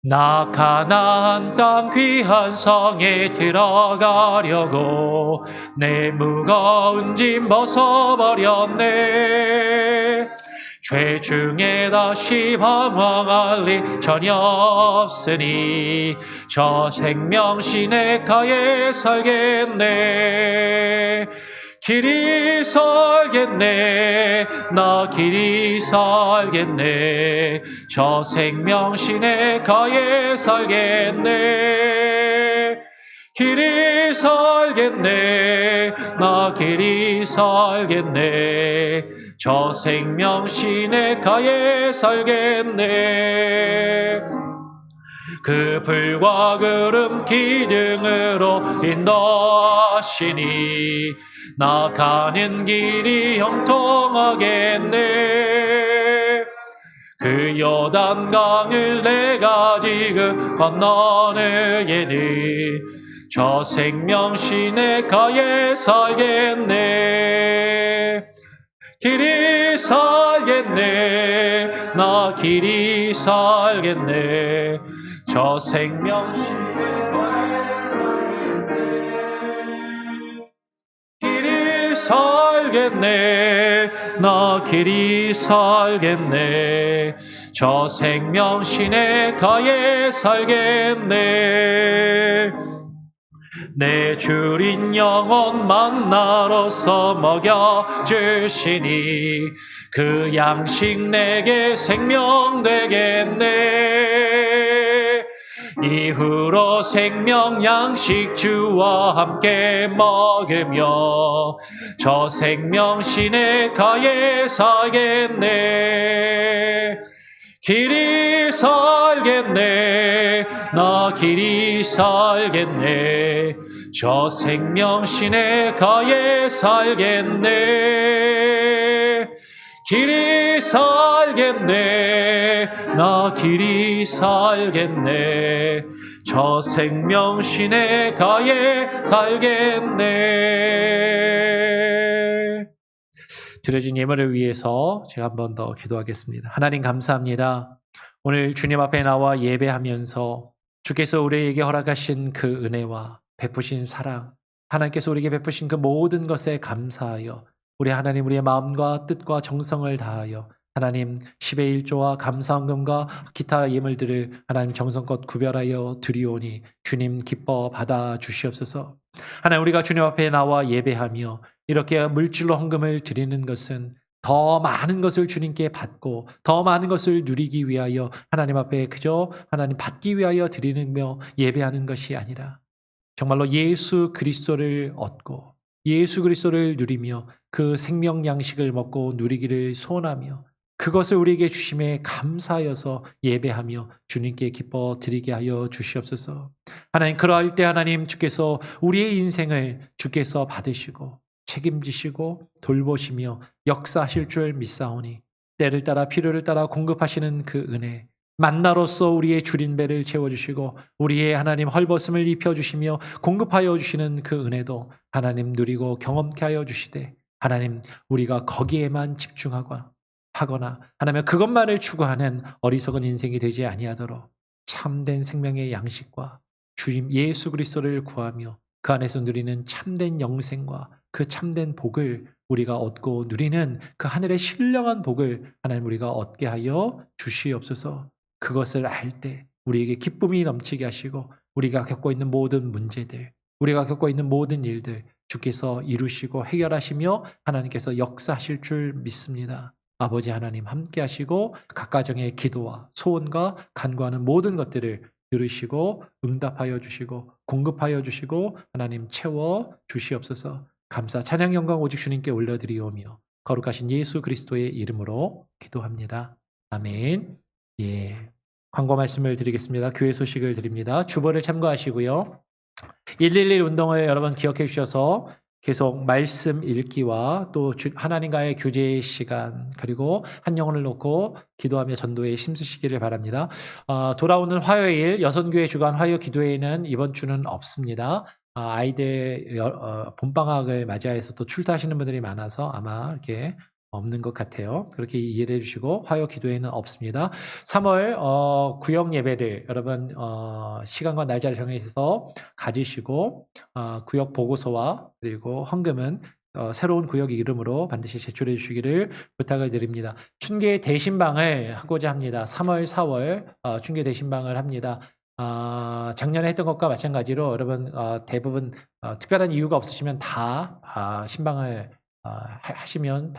나 가나안 땅 귀한 성에 들어가려고 내 무거운 짐 벗어버렸네. 죄 중에 다시 방황할 리 전혀 없으니 저 생명 시내가에 살겠네. 길이 살겠네. 나 길이 살겠네. 저 생명 시내가에 살겠네. 길이 살겠네. 나 길이 살겠네. 저 생명 시내가에 살겠네. 그 불과 구름 기둥으로 인도하시니 나 가는 길이 형통하겠네. 그 요단강을 내가 지금 건너느니 저 생명 시내가에 살겠네. 길이 살겠네. 나 길이 살겠네. 저 생명 시내가에 살겠네. 길이 살겠네. 나 길이 살겠네. 저 생명 시내가에 살겠네. 내 주린 영혼 만나로서 먹여주시니 그 양식 내게 생명 되겠네. 이후로 생명 양식 주와 함께 먹으며 저 생명 시내가에 살겠네. 길이 살겠네. 나 길이 살겠네. 저 생명 시내가에 살겠네. 길이 살겠네. 나 길이 살겠네. 저 생명 시내가에 살겠네. 드려진 예물을 위해서 제가 한 번 더 기도하겠습니다. 하나님 감사합니다. 오늘 주님 앞에 나와 예배하면서 주께서 우리에게 허락하신 그 은혜와 베푸신 사랑, 하나님께서 우리에게 베푸신 그 모든 것에 감사하여 우리 하나님 우리의 마음과 뜻과 정성을 다하여 하나님 10의 1조와 감사헌금과 기타 예물들을 하나님 정성껏 구별하여 드리오니 주님 기뻐 받아 주시옵소서. 하나님 우리가 주님 앞에 나와 예배하며 이렇게 물질로 헌금을 드리는 것은 더 많은 것을 주님께 받고 더 많은 것을 누리기 위하여 하나님 앞에 그저 하나님 받기 위하여 드리며 예배하는 것이 아니라 정말로 예수 그리스도를 얻고 예수 그리스도를 누리며 그 생명 양식을 먹고 누리기를 소원하며 그것을 우리에게 주심에 감사하여서 예배하며 주님께 기뻐 드리게 하여 주시옵소서. 하나님 그러할 때 하나님 주께서 우리의 인생을 주께서 받으시고 책임지시고 돌보시며 역사하실 줄 믿사오니 때를 따라 필요를 따라 공급하시는 그 은혜 만나로서 우리의 줄인 배를 채워주시고 우리의 하나님 헐벗음을 입혀주시며 공급하여 주시는 그 은혜도 하나님 누리고 경험케 하여 주시되 하나님 우리가 거기에만 집중하거나 하나님 그것만을 추구하는 어리석은 인생이 되지 아니하도록 참된 생명의 양식과 주님 예수 그리스도를 구하며 그 안에서 누리는 참된 영생과 그 참된 복을 우리가 얻고 누리는 그 하늘의 신령한 복을 하나님 우리가 얻게 하여 주시옵소서. 그것을 알 때 우리에게 기쁨이 넘치게 하시고 우리가 겪고 있는 모든 문제들, 우리가 겪고 있는 모든 일들 주께서 이루시고 해결하시며 하나님께서 역사하실 줄 믿습니다. 아버지 하나님 함께 하시고 각 가정의 기도와 소원과 간구하는 모든 것들을 들으시고 응답하여 주시고 공급하여 주시고 하나님 채워 주시옵소서. 감사 찬양 영광 오직 주님께 올려드리오며 거룩하신 예수 그리스도의 이름으로 기도합니다. 아멘. 예, 광고 말씀을 드리겠습니다. 교회 소식을 드립니다. 주보를 참고하시고요. 111 운동을 여러분 기억해 주셔서 계속 말씀 읽기와 또 하나님과의 교제의 시간 그리고 한 영혼을 놓고 기도하며 전도에 힘쓰시기를 바랍니다. 돌아오는 화요일 여선교회 주간 화요 기도회는 이번 주는 없습니다. 아이들 봄방학을 맞이해서 또 출타하시는 분들이 많아서 아마 이렇게 없는 것 같아요. 그렇게 이해해 주시고 화요 기도회는 없습니다. 3월 구역 예배를 여러분 시간과 날짜를 정해서 가지시고 구역 보고서와 그리고 헌금은 새로운 구역 이름으로 반드시 제출해 주시기를 부탁을 드립니다. 춘계 대신방을 하고자 합니다. 3월, 4월 춘계 대신방을 합니다. 작년에 했던 것과 마찬가지로 여러분 대부분 특별한 이유가 없으시면 다 신방을 하시면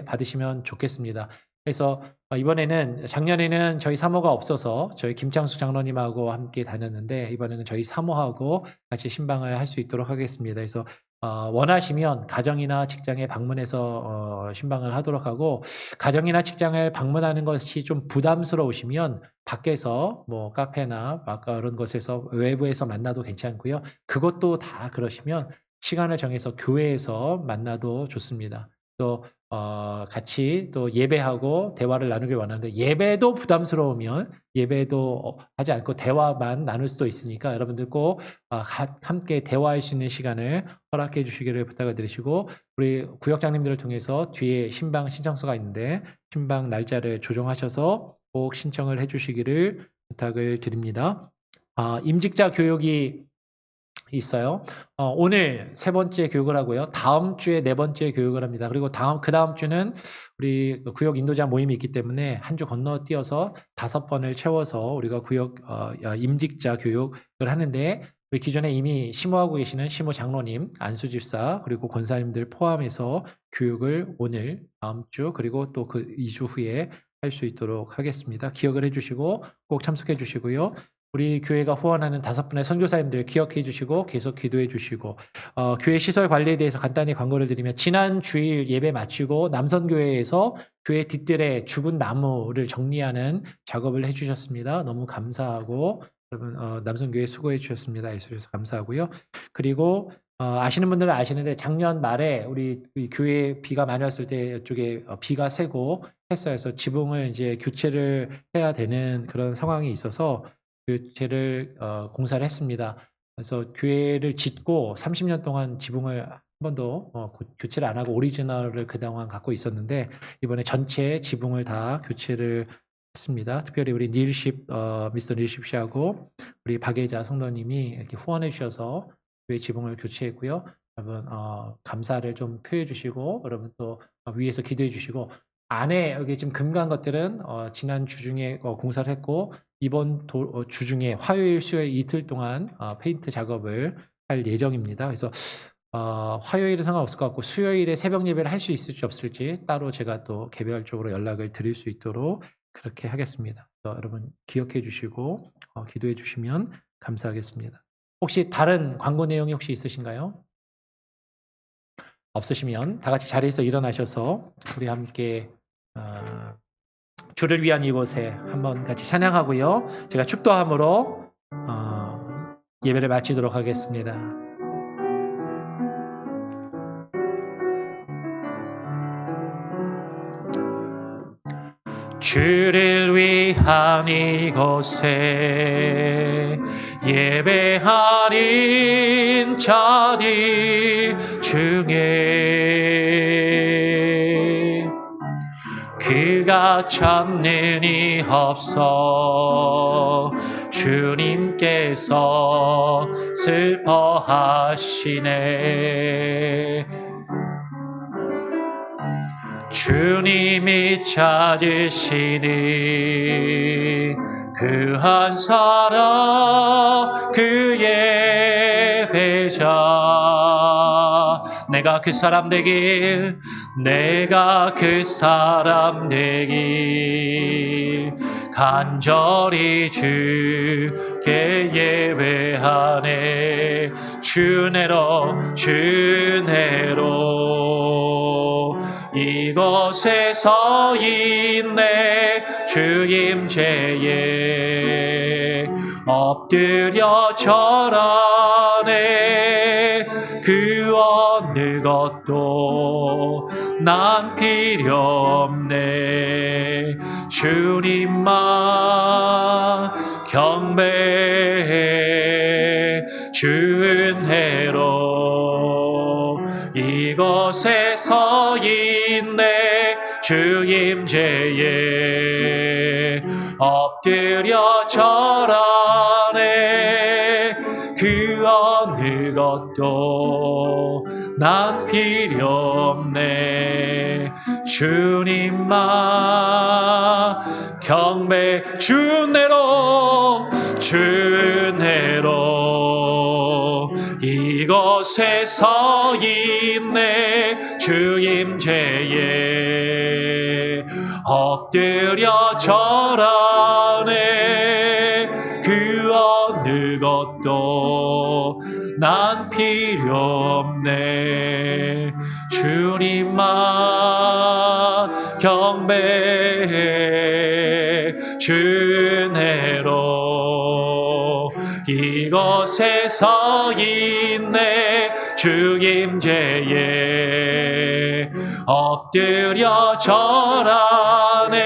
받으시면 좋겠습니다. 그래서 이번에는 작년에는 저희 사모가 없어서 저희 김창수 장로님하고 함께 다녔는데 이번에는 저희 사모하고 같이 신방을 할 수 있도록 하겠습니다. 그래서 원하시면 가정이나 직장에 방문해서 신방을 하도록 하고 가정이나 직장을 방문하는 것이 좀 부담스러우시면 밖에서 뭐 카페나 아까 그런 곳에서 외부에서 만나도 괜찮고요. 그것도 다 그러시면 시간을 정해서 교회에서 만나도 좋습니다. 또 같이 또 예배하고 대화를 나누길 원하는데 예배도 부담스러우면 예배도 하지 않고 대화만 나눌 수도 있으니까 여러분들 꼭 함께 대화할 수 있는 시간을 허락해 주시기를 부탁을 드리시고 우리 구역장님들을 통해서 뒤에 신방 신청서가 있는데 신방 날짜를 조정하셔서 꼭 신청을 해 주시기를 부탁을 드립니다. 임직자 교육이 있어요. 오늘 세 번째 교육을 하고요. 다음 주에 네 번째 교육을 합니다. 그리고 그 다음 주는 우리 구역 인도자 모임이 있기 때문에 한 주 건너뛰어서 5번을 채워서 우리가 구역 임직자 교육을 하는데 우리 기존에 이미 심호하고 계시는 심호 장로님, 안수 집사 그리고 권사님들 포함해서 교육을 오늘, 다음 주 그리고 또 그 2주 후에 할 수 있도록 하겠습니다. 기억을 해주시고 꼭 참석해 주시고요. 우리 교회가 후원하는 5분의 선교사님들 기억해 주시고 계속 기도해 주시고 교회 시설 관리에 대해서 간단히 광고를 드리면 지난 주일 예배 마치고 남선교회에서 교회 뒷뜰에 죽은 나무를 정리하는 작업을 해 주셨습니다. 너무 감사하고 여러분 남선교회 수고해 주셨습니다. 예수께서 감사하고요. 그리고 아시는 분들은 아시는데 작년 말에 우리 교회 비가 많이 왔을 때 이쪽에 비가 새고 했어요. 그래서 지붕을 이제 교체를 해야 되는 그런 상황이 있어서 교체를 공사를 했습니다. 그래서 교회를 짓고 30년 동안 지붕을 한 번도 교체를 안 하고 오리지널을 그동안 갖고 있었는데 이번에 전체 지붕을 다 교체를 했습니다. 특별히 우리 미스터 닐십 씨하고 우리 박예자 성도님이 이렇게 후원해 주셔서 교회 지붕을 교체했고요. 여러분 감사를 좀 표해 주시고 여러분 또 위에서 기도해 주시고 안에 여기 지금 금간 것들은 지난 주 중에 공사를 했고 이번 주 중에 화요일, 수요일 이틀 동안 페인트 작업을 할 예정입니다. 그래서 화요일은 상관없을 것 같고 수요일에 새벽 예배를 할 수 있을지 없을지 따로 제가 또 개별적으로 연락을 드릴 수 있도록 그렇게 하겠습니다. 여러분 기억해 주시고 기도해 주시면 감사하겠습니다. 혹시 다른 광고 내용이 혹시 있으신가요? 없으시면 다 같이 자리에서 일어나셔서 우리 함께 주를 위한 이곳에 한번 같이 찬양하고요. 제가 축도함으로 예배를 마치도록 하겠습니다. 주를 위한 이곳에 예배하는 자들 중에 그가 찾는 이 없어 주님께서 슬퍼하시네. 주님이 찾으시는 그 한 사람 그의 배자 내가 그 사람 되길 내가 그 사람 되길 간절히 주께 예배하네. 주내로 주내로 이곳에 서 있네. 주 임재에 엎드려 절하네. 그 어느 것도 난 필요 없네. 주님만 경배해. 주은혜로 이곳에 서 있네. 주 임재에 엎드려 절하네. 그 어느 것도 난 필요 없네. 주님만 경배. 주내로 주내로 이곳에 서 있네. 주 임재에 엎드려 절하네. 그 어느 것도 난 필요 없네. 주님만 경배해. 주내로 이곳에 서 있네. 주 임재에 엎드려 절하네.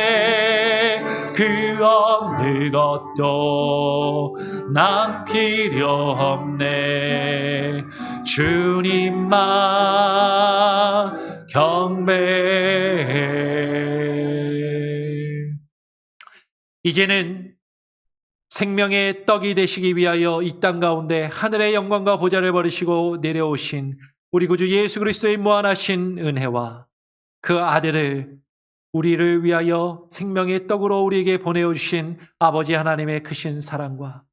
그 어느 것도 난 필요 없네. 주님만 경배해. 이제는 생명의 떡이 되시기 위하여 이 땅 가운데 하늘의 영광과 보좌를 버리시고 내려오신 우리 구주 예수 그리스도의 무한하신 은혜와 그 아들을 우리를 위하여 생명의 떡으로 우리에게 보내주신 아버지 하나님의 크신 사랑과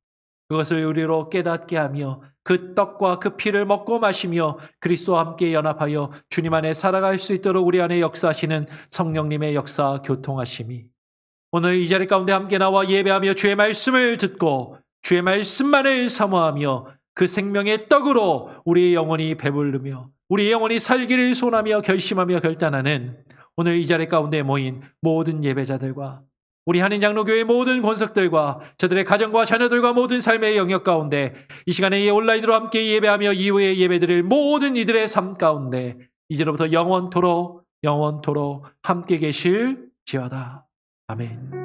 그것을 우리로 깨닫게 하며 그 떡과 그 피를 먹고 마시며 그리스도와 함께 연합하여 주님 안에 살아갈 수 있도록 우리 안에 역사하시는 성령님의 역사 교통하심이 오늘 이 자리 가운데 함께 나와 예배하며 주의 말씀을 듣고 주의 말씀만을 사모하며 그 생명의 떡으로 우리의 영혼이 배부르며 우리의 영혼이 살기를 소원하며 결심하며 결단하는 오늘 이 자리 가운데 모인 모든 예배자들과 우리 한인장로교회 모든 권석들과 저들의 가정과 자녀들과 모든 삶의 영역 가운데 이 시간에 이 온라인으로 함께 예배하며 이후에 예배드릴 모든 이들의 삶 가운데 이제로부터 영원토록 함께 계실지어다. 아멘.